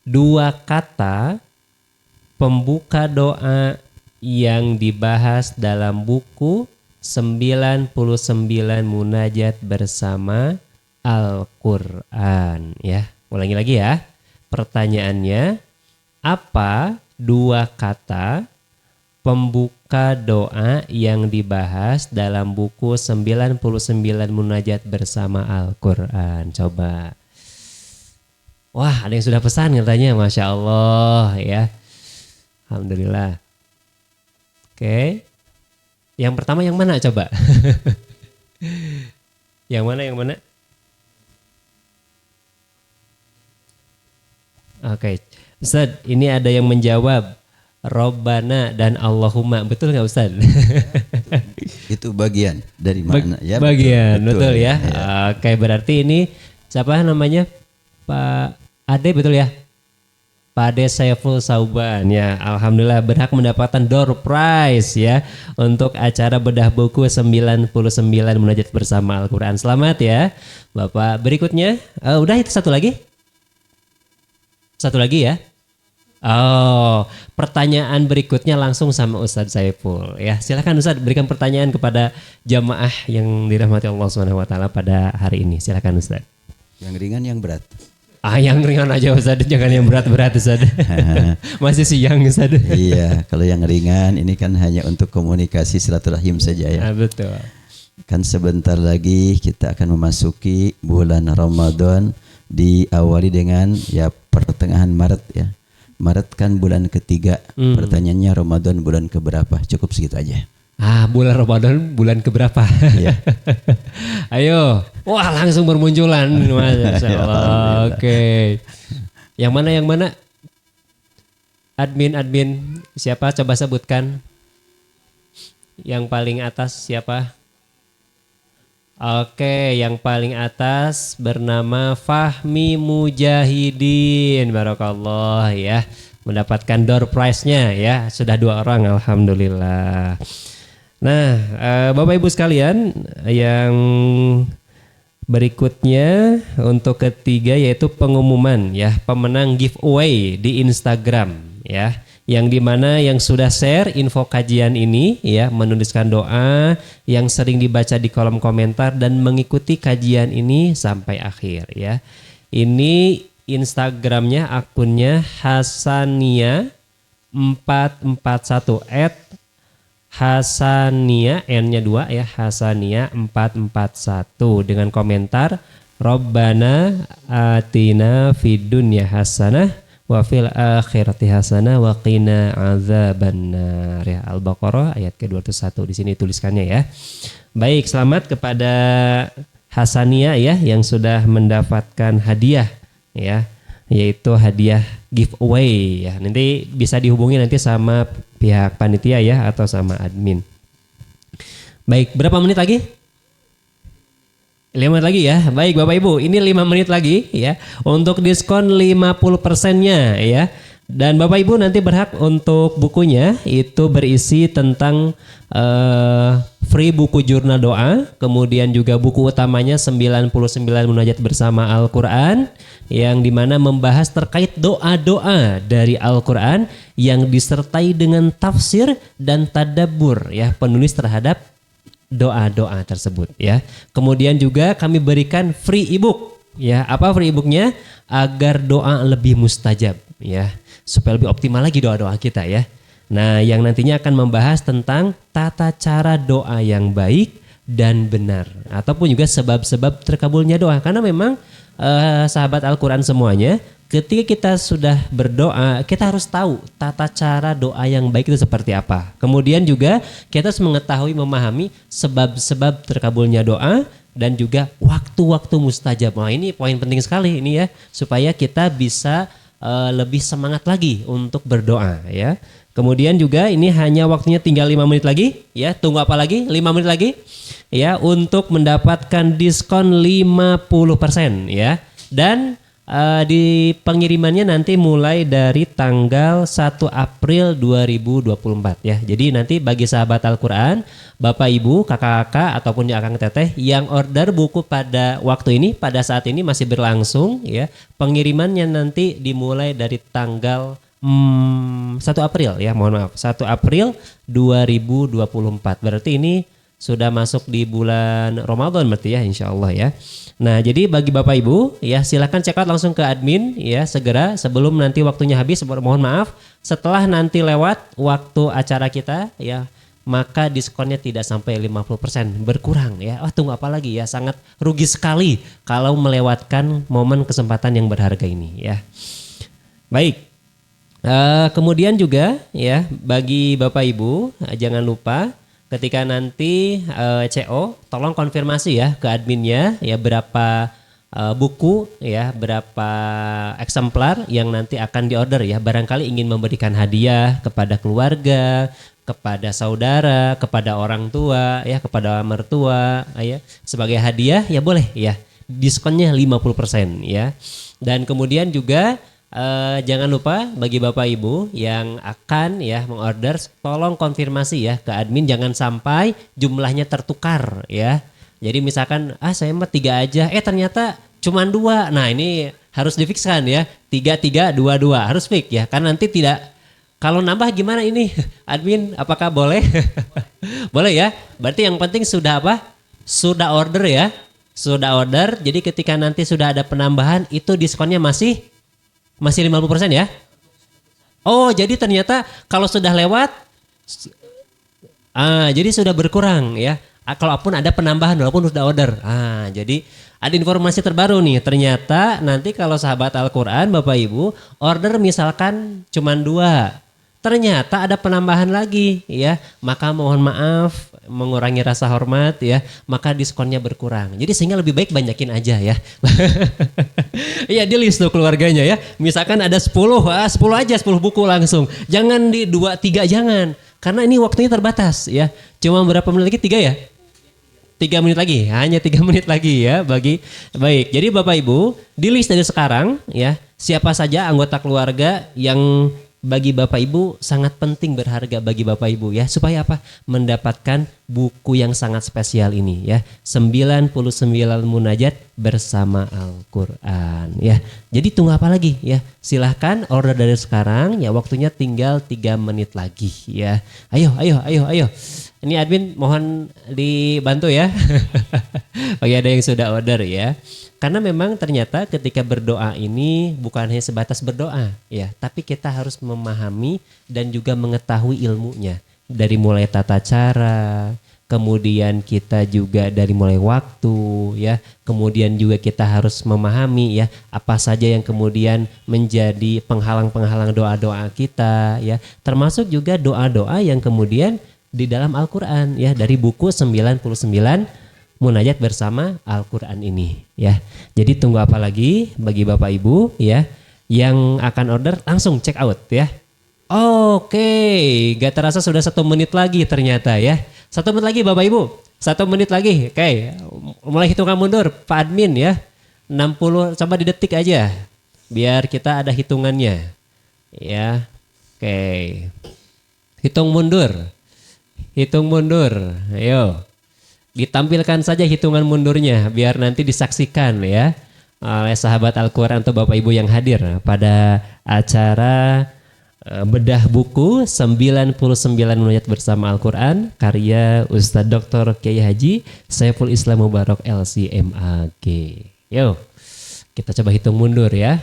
2 kata pembuka doa yang dibahas dalam buku 99 Munajat bersama Al-Quran ya. Ulangi lagi ya. Pertanyaannya, apa 2 kata pembuka doa yang dibahas dalam buku 99 Munajat bersama Al-Quran? Coba. Wah, ada yang sudah pesan katanya, Masya Allah ya. Alhamdulillah. Oke. Yang pertama yang mana coba? Yang mana? Oke. Ustaz, ini ada yang menjawab Robbana dan Allahumma. Betul nggak Ustaz? Itu bagian dari makna ya. Bagian, betul ya. Ya. Oke, berarti ini siapa namanya? Pak Ade, betul ya? Pak Ade Saiful Sauban ya. Alhamdulillah berhak mendapatkan door prize ya untuk acara bedah buku 99 Munajat bersama Al-Quran. Selamat ya Bapak. Berikutnya, udah itu satu lagi? Satu lagi ya? Oh, pertanyaan berikutnya langsung sama Ustadz Saiful ya. Silakan Ustadz berikan pertanyaan kepada jamaah yang dirahmati Allah SWT pada hari ini. Silakan Ustadz. Yang ringan yang berat. Yang ringan aja Ustadz, jangan yang berat-berat Ustadz. Masih siang Ustadz. Iya, kalau yang ringan ini kan hanya untuk komunikasi silaturahim saja ya. Betul. Kan sebentar lagi kita akan memasuki bulan Ramadan, diawali dengan ya pertengahan Maret ya. Maret kan bulan ketiga. Pertanyaannya Ramadan bulan keberapa? Cukup segitu aja. Bulan Ramadan bulan keberapa? Iya. Ayo. Wah, langsung bermunculan. Masya Allah. Oke. Yang mana? Admin siapa? Coba sebutkan. Yang paling atas siapa? Oke, yang paling atas bernama Fahmi Mujahidin. Barakallah ya. Mendapatkan door prize-nya ya. Sudah 2 orang, alhamdulillah. Nah, Bapak Ibu sekalian, yang berikutnya untuk ketiga yaitu pengumuman ya pemenang giveaway di Instagram ya. Yang dimana yang sudah share info kajian ini ya, menuliskan doa yang sering dibaca di kolom komentar dan mengikuti kajian ini sampai akhir ya. Ini Instagramnya akunnya Hasania 441 @Hasania N-nya 2 ya, Hasania 441 dengan komentar Robbana atina fid dunya hasanah wa fil akhirati hasanah wa qina adzabannar ya. Al-Baqarah ayat ke-201 di sini tuliskannya ya. Baik, selamat kepada Hasania ya yang sudah mendapatkan hadiah ya, yaitu hadiah giveaway ya. Nanti bisa dihubungi nanti sama pihak panitia ya atau sama admin. Baik, berapa menit lagi? 5 menit lagi ya. Baik Bapak Ibu, ini 5 menit lagi ya untuk diskon 50%-nya ya. Dan Bapak Ibu nanti berhak untuk bukunya itu berisi tentang free buku jurnal doa, kemudian juga buku utamanya 99 Munajat bersama Al-Quran yang dimana membahas terkait doa-doa dari Al-Quran yang disertai dengan tafsir dan tadabbur ya penulis terhadap doa-doa tersebut ya. Kemudian juga kami berikan free ebook ya. Apa free ebooknya? Agar doa lebih mustajab ya, supaya lebih optimal lagi doa-doa kita ya. Nah, yang nantinya akan membahas tentang tata cara doa yang baik dan benar ataupun juga sebab-sebab terkabulnya doa, karena memang sahabat Al-Quran semuanya ketika kita sudah berdoa, kita harus tahu tata cara doa yang baik itu seperti apa. Kemudian juga kita harus mengetahui, memahami sebab-sebab terkabulnya doa dan juga waktu-waktu mustajab. Nah, ini poin penting sekali ini ya, supaya kita bisa lebih semangat lagi untuk berdoa ya. Kemudian juga ini hanya waktunya tinggal 5 menit lagi ya. Tunggu apa lagi? 5 menit lagi ya untuk mendapatkan diskon 50% ya. Dan di pengirimannya nanti mulai dari tanggal 1 April 2024 ya. Jadi nanti bagi sahabat Al-Quran, Bapak Ibu, kakak-kakak ataupun Akang Teteh yang order buku pada waktu ini, pada saat ini masih berlangsung ya. Pengirimannya nanti dimulai dari tanggal 1 April ya, mohon maaf, 1 April 2024. Berarti ini sudah masuk di bulan Ramadan berarti ya, insya Allah ya. Nah, jadi bagi Bapak Ibu ya, silakan check out langsung ke admin ya segera sebelum nanti waktunya habis. Mohon maaf, setelah nanti lewat waktu acara kita ya, maka diskonnya tidak sampai 50%, berkurang ya. Tunggu apa lagi ya, sangat rugi sekali kalau melewatkan momen kesempatan yang berharga ini ya. Baik. Kemudian juga ya, bagi Bapak Ibu jangan lupa ketika nanti CO, tolong konfirmasi ya ke adminnya ya berapa buku ya, berapa eksemplar yang nanti akan diorder ya. Barangkali ingin memberikan hadiah kepada keluarga, kepada saudara, kepada orang tua ya, kepada mertua ya, sebagai hadiah ya boleh ya. Diskonnya 50% ya. Dan kemudian juga jangan lupa bagi Bapak Ibu yang akan ya mengorder, tolong konfirmasi ya ke admin, jangan sampai jumlahnya tertukar ya. Jadi misalkan saya mah 3 aja, ternyata cuma 2. Nah, ini harus difikskan ya, 3, 2, 2 harus fix ya. Karena nanti tidak, kalau nambah gimana ini admin, apakah boleh? Boleh ya. Berarti yang penting sudah apa? Sudah order ya. Sudah order. Jadi ketika nanti sudah ada penambahan itu diskonnya masih 50% ya? Oh, jadi ternyata kalau sudah lewat, jadi sudah berkurang ya. Kalaupun ada penambahan walaupun sudah order. Jadi ada informasi terbaru nih. Ternyata nanti kalau sahabat Al-Quran, Bapak Ibu, order misalkan cuma 2. Ternyata ada penambahan lagi ya. Maka mohon maaf, mengurangi rasa hormat ya, maka diskonnya berkurang. Jadi sehingga lebih baik banyakin aja ya. Iya, di list tuh keluarganya ya. Misalkan ada 10 aja, 10 buku langsung. Jangan di 2, 3 jangan. Karena ini waktunya terbatas ya. Cuma berapa menit lagi? 3 ya? 3 menit lagi, hanya 3 menit lagi ya bagi. Baik, jadi Bapak Ibu di list dari sekarang ya, siapa saja anggota keluarga yang bagi Bapak Ibu sangat penting, berharga bagi Bapak Ibu ya, supaya apa? Mendapatkan buku yang sangat spesial ini ya, 99 munajat bersama Al-Quran ya. Jadi tunggu apa lagi ya? Silahkan order dari sekarang ya, waktunya tinggal 3 menit lagi ya. Ayo. Ini admin mohon dibantu ya. Bagi ada yang sudah order ya. Karena memang ternyata ketika berdoa ini bukan hanya sebatas berdoa ya, tapi kita harus memahami dan juga mengetahui ilmunya. Dari mulai tata cara, kemudian kita juga dari mulai waktu ya, kemudian juga kita harus memahami ya apa saja yang kemudian menjadi penghalang-penghalang doa-doa kita ya, termasuk juga doa-doa yang kemudian di dalam Al-Quran ya, dari buku 99 munajat bersama Al-Quran ini ya. Jadi tunggu apa lagi bagi Bapak Ibu ya yang akan order, langsung check out ya. Oke, gak terasa sudah 1 menit lagi ternyata ya. 1 menit lagi Bapak Ibu, 1 menit lagi. Oke, mulai hitungan mundur Pak Admin ya. 60, coba didetik aja biar kita ada hitungannya ya. Oke, hitung mundur, ayo. Ditampilkan saja hitungan mundurnya biar nanti disaksikan ya oleh sahabat Al-Quran atau Bapak Ibu yang hadir pada acara bedah buku 99 munajat bersama Al-Quran karya Ustadz Dr. Kiai Haji Saiful Islam Mubarak LCMAG. Yo, kita coba hitung mundur ya.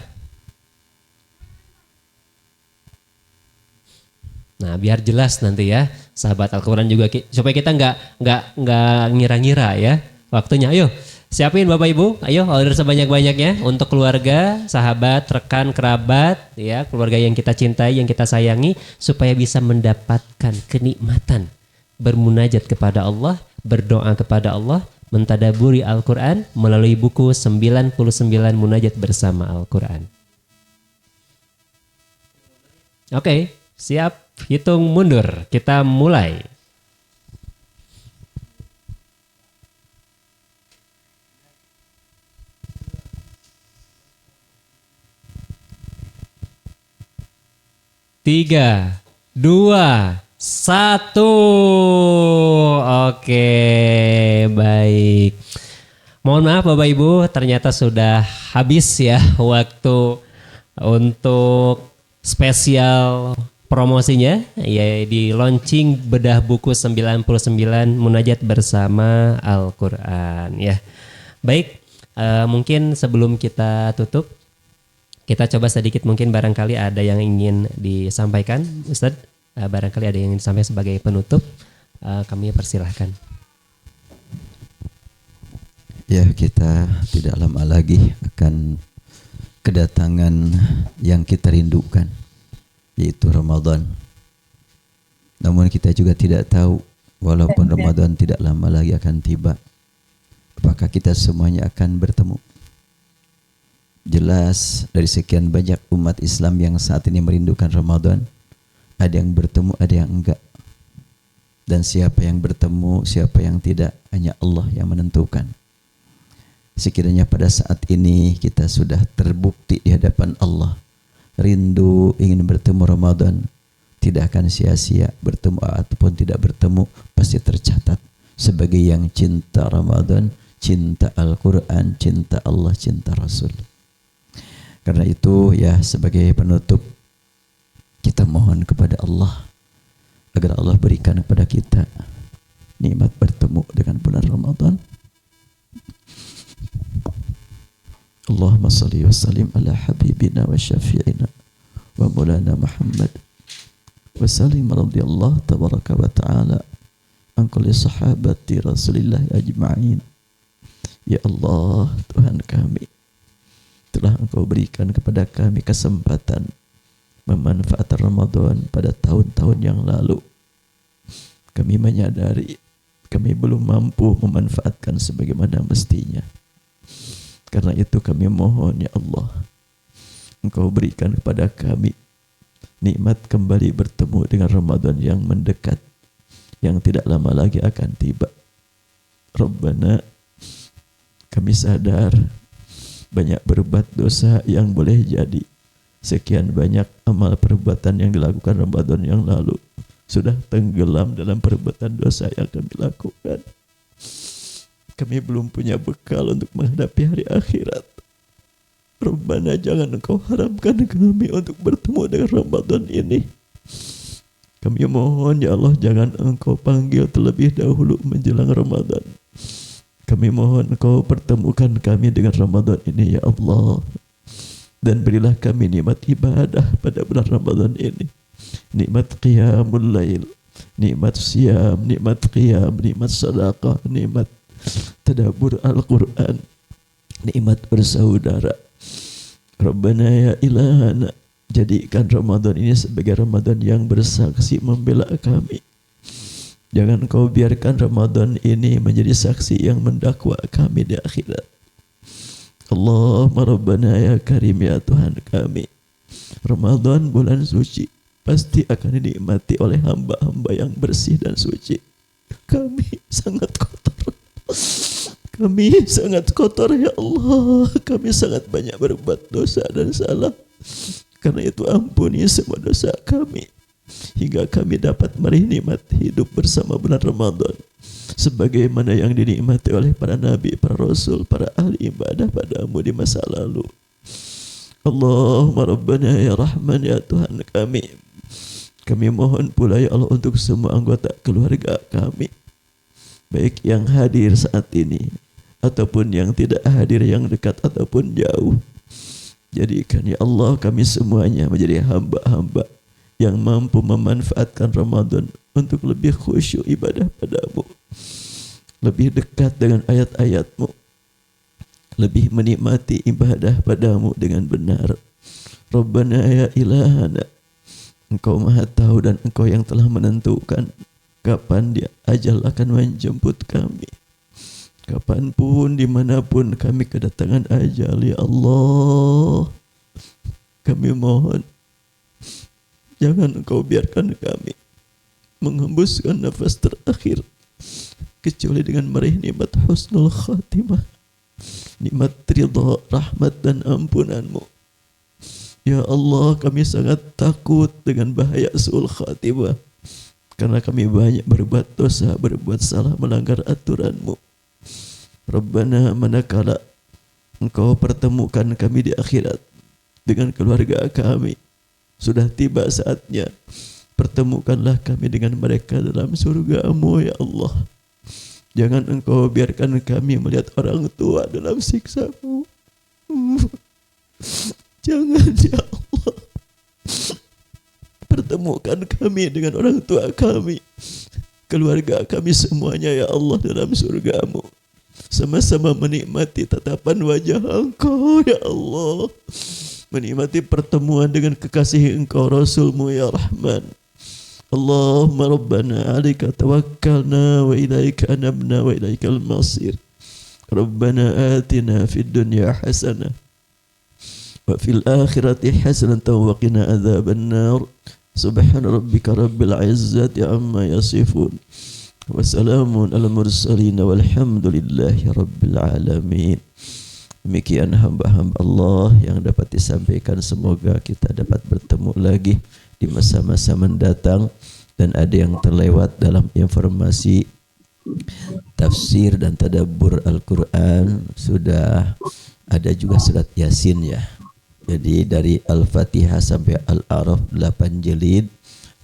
Nah, biar jelas nanti ya sahabat Al-Quran juga, supaya kita nggak ngira-ngira ya waktunya. Ayo Siapin Bapak Ibu, ayo order sebanyak-banyaknya untuk keluarga, sahabat, rekan, kerabat, ya, keluarga yang kita cintai, yang kita sayangi, supaya bisa mendapatkan kenikmatan bermunajat kepada Allah, berdoa kepada Allah, mentadaburi Al-Quran melalui buku 99 Munajat Bersama Al-Quran. Oke, siap, hitung mundur, kita mulai. Tiga, dua, satu. Oke, baik. Mohon maaf Bapak Ibu, ternyata sudah habis ya waktu untuk spesial promosinya, ya, di launching bedah buku 99 Munajat Bersama Al-Quran ya. Baik, mungkin sebelum kita tutup, kita coba sedikit, mungkin barangkali ada yang ingin disampaikan, Ustadz. Barangkali ada yang ingin disampaikan sebagai penutup, kami persilahkan. Ya, kita tidak lama lagi akan kedatangan yang kita rindukan, yaitu Ramadan. Namun kita juga tidak tahu, walaupun Ramadan tidak lama lagi akan tiba, apakah kita semuanya akan bertemu. Jelas dari sekian banyak umat Islam yang saat ini merindukan Ramadan, ada yang bertemu, ada yang enggak. Dan siapa yang bertemu, siapa yang tidak, hanya Allah yang menentukan. Sekiranya pada saat ini kita sudah terbukti di hadapan Allah, rindu ingin bertemu Ramadan, tidak akan sia-sia. Bertemu ataupun tidak bertemu pasti tercatat sebagai yang cinta Ramadan, cinta Al-Quran, cinta Allah, cinta Rasul. Karena itu ya, sebagai penutup, kita mohon kepada Allah agar Allah berikan kepada kita nikmat bertemu dengan bulan Ramadan. Allahumma salli wa sallim ala habibina wa syafi'ina wa maulana Muhammad wa sallim radhiyallahu tabaraka wa ta'ala an kulli sahabati Rasulillah ajma'in. Ya Allah, Tuhan kami, telah Engkau berikan kepada kami kesempatan memanfaatkan Ramadan pada tahun-tahun yang lalu. Kami menyadari kami belum mampu memanfaatkan sebagaimana mestinya. Karena itu kami mohon ya Allah, Engkau berikan kepada kami nikmat kembali bertemu dengan Ramadan yang mendekat, yang tidak lama lagi akan tiba. Rabbana, kami sadar banyak berbuat dosa yang boleh jadi sekian banyak amal perbuatan yang dilakukan Ramadan yang lalu sudah tenggelam dalam perbuatan dosa yang kami lakukan. Kami belum punya bekal untuk menghadapi hari akhirat. Rabbana, jangan Engkau haramkan kami untuk bertemu dengan Ramadan ini. Kami mohon ya Allah, jangan Engkau panggil terlebih dahulu menjelang Ramadan. Kami mohon Engkau pertemukan kami dengan Ramadan ini ya Allah. Dan berilah kami nikmat ibadah pada bulan Ramadan ini. Nikmat qiyamul lail, nikmat siam, nikmat qiyam, nikmat sedekah, nikmat tadabbur Al-Quran, nikmat bersaudara. Rabbana ya ilahana, jadikan Ramadan ini sebagai Ramadan yang bersaksi membela kami. Jangan Kau biarkan Ramadan ini menjadi saksi yang mendakwa kami di akhirat. Allahumma Rabbana ya Karim, ya Tuhan kami, Ramadan bulan suci pasti akan dinikmati oleh hamba-hamba yang bersih dan suci. Kami sangat kotor. Kami sangat kotor ya Allah. Kami sangat banyak berbuat dosa dan salah. Karena itu ampuni semua dosa kami, hingga kami dapat meraih nikmat hidup bersama bulan Ramadan sebagaimana yang dinikmati oleh para nabi, para rasul, para ahli ibadah padamu di masa lalu. Allahumma Rabbana ya Rahman, ya Tuhan kami mohon pula ya Allah untuk semua anggota keluarga kami, baik yang hadir saat ini ataupun yang tidak hadir, yang dekat ataupun jauh. Jadikan ya Allah kami semuanya menjadi hamba-hamba yang mampu memanfaatkan Ramadan untuk lebih khusyuk ibadah padamu, lebih dekat dengan ayat-ayatmu, lebih menikmati ibadah padamu dengan benar. Rabbana ya ilahana, Engkau maha tahu dan Engkau yang telah menentukan kapan dia ajal akan menjemput kami. Kapanpun, dimanapun kami kedatangan ajal, ya Allah, kami mohon jangan Engkau biarkan kami menghembuskan nafas terakhir kecuali dengan meraih nikmat husnul khatimah, nikmat ridha, rahmat dan ampunan-Mu. Ya Allah, kami sangat takut dengan bahaya su'ul khatimah karena kami banyak berbuat dosa, berbuat salah, melanggar aturan-Mu. Rabbana, manakala Engkau pertemukan kami di akhirat dengan keluarga kami, sudah tiba saatnya pertemukanlah kami dengan mereka dalam surga-Mu, ya Allah. Jangan Engkau biarkan kami melihat orang tua dalam siksa-Mu. Jangan, ya Allah. Pertemukan kami dengan orang tua kami, keluarga kami semuanya, ya Allah, dalam surga-Mu. Sama-sama menikmati tatapan wajah Engkau, ya Allah. Menikmati pertemuan dengan kekasih Engkau, Rasul-Mu, ya Rahman. Allahumma Rabbana alaika tawakkalna wa ilaika anabna wa ilaikal masir. Rabbana atina fid dunya hasanah wa fil akhirati hasanatan wa qina adzaban nar. Subhana rabbika rabbil izzati amma yasifun. Wassalamun ala mursalin walhamdulillahi rabbil alamin. Demikian hamba-hamba Allah yang dapat disampaikan. Semoga kita dapat bertemu lagi di masa-masa mendatang. Dan ada yang terlewat dalam informasi tafsir dan tadabbur Al-Quran, sudah ada juga surat Yasin, ya. Jadi dari Al-Fatihah sampai Al-A'raf 8 jilid,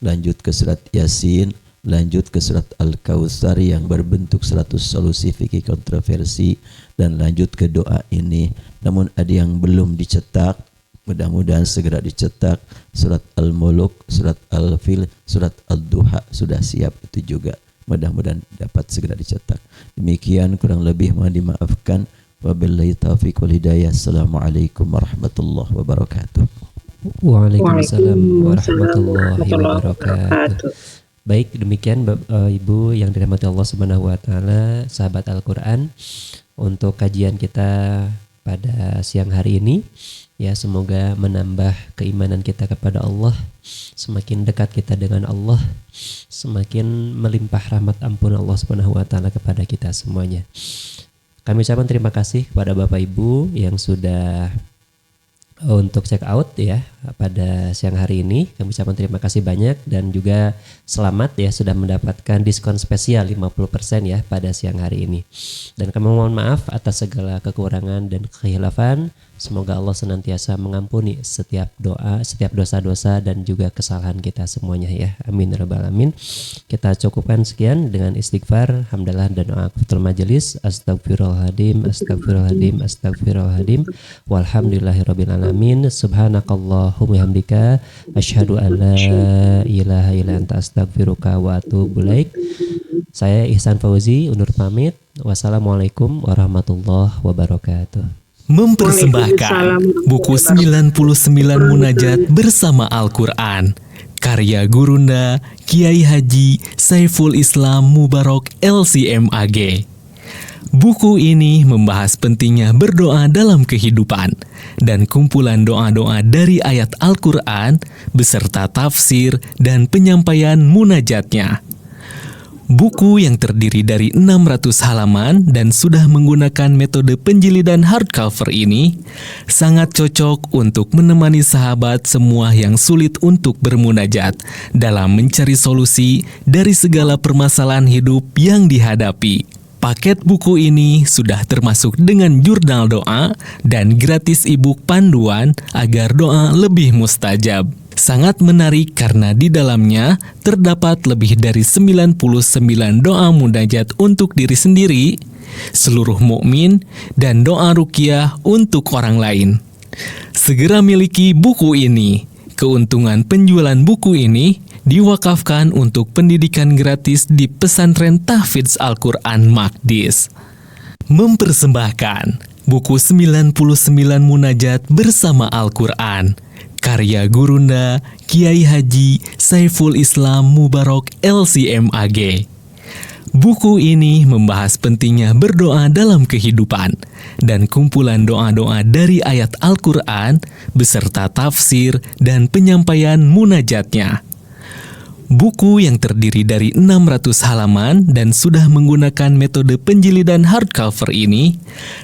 lanjut ke surat Yasin, lanjut ke surat Al-Kautsar yang berbentuk 100 solusi fikih kontroversi, dan lanjut ke doa ini. Namun ada yang belum dicetak, mudah-mudahan segera dicetak. Surat Al-Muluk, surat Al-Fil, surat Al-Duha sudah siap itu juga. Mudah-mudahan dapat segera dicetak. Demikian, kurang lebih mohon dimaafkan. Wabillahi taufiq wal hidayah. Assalamualaikum warahmatullahi wabarakatuh. Waalaikumsalam warahmatullahi wabarakatuh. Baik, demikian Ibu yang dirahmati Allah Subhanahu wa taala, sahabat Al-Qur'an, untuk kajian kita pada siang hari ini. Ya, semoga menambah keimanan kita kepada Allah, semakin dekat kita dengan Allah, semakin melimpah rahmat ampun Allah Subhanahu wa taala kepada kita semuanya. Kami ucapkan terima kasih kepada Bapak Ibu yang sudah untuk check out ya pada siang hari ini. Kami ucapkan terima kasih banyak dan juga selamat ya sudah mendapatkan diskon spesial 50% ya pada siang hari ini. Dan kami mohon maaf atas segala kekurangan dan kekhilafan. Semoga Allah senantiasa mengampuni setiap doa, setiap dosa-dosa dan juga kesalahan kita semuanya ya. Amin ya rabbal alamin. Kita cukupkan sekian dengan istighfar, hamdalah dan doa kafatul majelis. Astagfirullahaladzim, astagfirullahaladzim, astagfirullahaladzim. Walhamdulillahirabbil alamin. Subhanakallahumma hamdika asyhadu an la ilaha illa anta astaghfiruka wa atubu ilaik. Saya Ihsan Fauzi undur pamit. Wassalamualaikum warahmatullahi wabarakatuh. Mempersembahkan buku 99 Munajat bersama Al-Quran, karya Gurunda Kiai Haji Saiful Islam Mubarak LCMAG. Buku ini membahas pentingnya berdoa dalam kehidupan dan kumpulan doa-doa dari ayat Al-Quran beserta tafsir dan penyampaian munajatnya. Buku yang terdiri dari 600 halaman dan sudah menggunakan metode penjilidan hardcover ini sangat cocok untuk menemani sahabat semua yang sulit untuk bermunajat dalam mencari solusi dari segala permasalahan hidup yang dihadapi. Paket buku ini sudah termasuk dengan jurnal doa dan gratis e-book panduan agar doa lebih mustajab. Sangat menarik karena di dalamnya terdapat lebih dari 99 doa munajat untuk diri sendiri, seluruh mukmin, dan doa ruqyah untuk orang lain. Segera miliki buku ini. Keuntungan penjualan buku ini diwakafkan untuk pendidikan gratis di pesantren Tahfidz Al-Quran Maqdis. Mempersembahkan buku 99 Munajat bersama Al-Quran, karya Gurunda Kiai Haji Saiful Islam Mubarak LCMAG. Buku ini membahas pentingnya berdoa dalam kehidupan dan kumpulan doa-doa dari ayat Al-Quran beserta tafsir dan penyampaian munajatnya. Buku yang terdiri dari 600 halaman dan sudah menggunakan metode penjilidan hardcover ini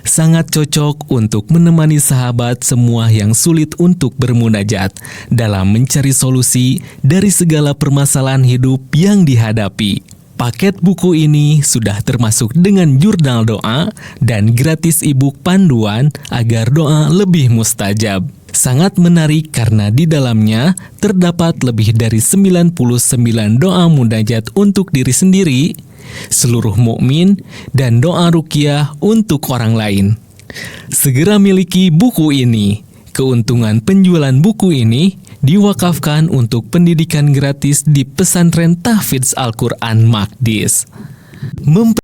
sangat cocok untuk menemani sahabat semua yang sulit untuk bermunajat dalam mencari solusi dari segala permasalahan hidup yang dihadapi. Paket buku ini sudah termasuk dengan jurnal doa dan gratis e-book panduan agar doa lebih mustajab. Sangat menarik karena di dalamnya terdapat lebih dari 99 doa munajat untuk diri sendiri, seluruh mukmin, dan doa ruqyah untuk orang lain. Segera miliki buku ini. Keuntungan penjualan buku ini diwakafkan untuk pendidikan gratis di pesantren Tahfidz Al-Quran Maqdis.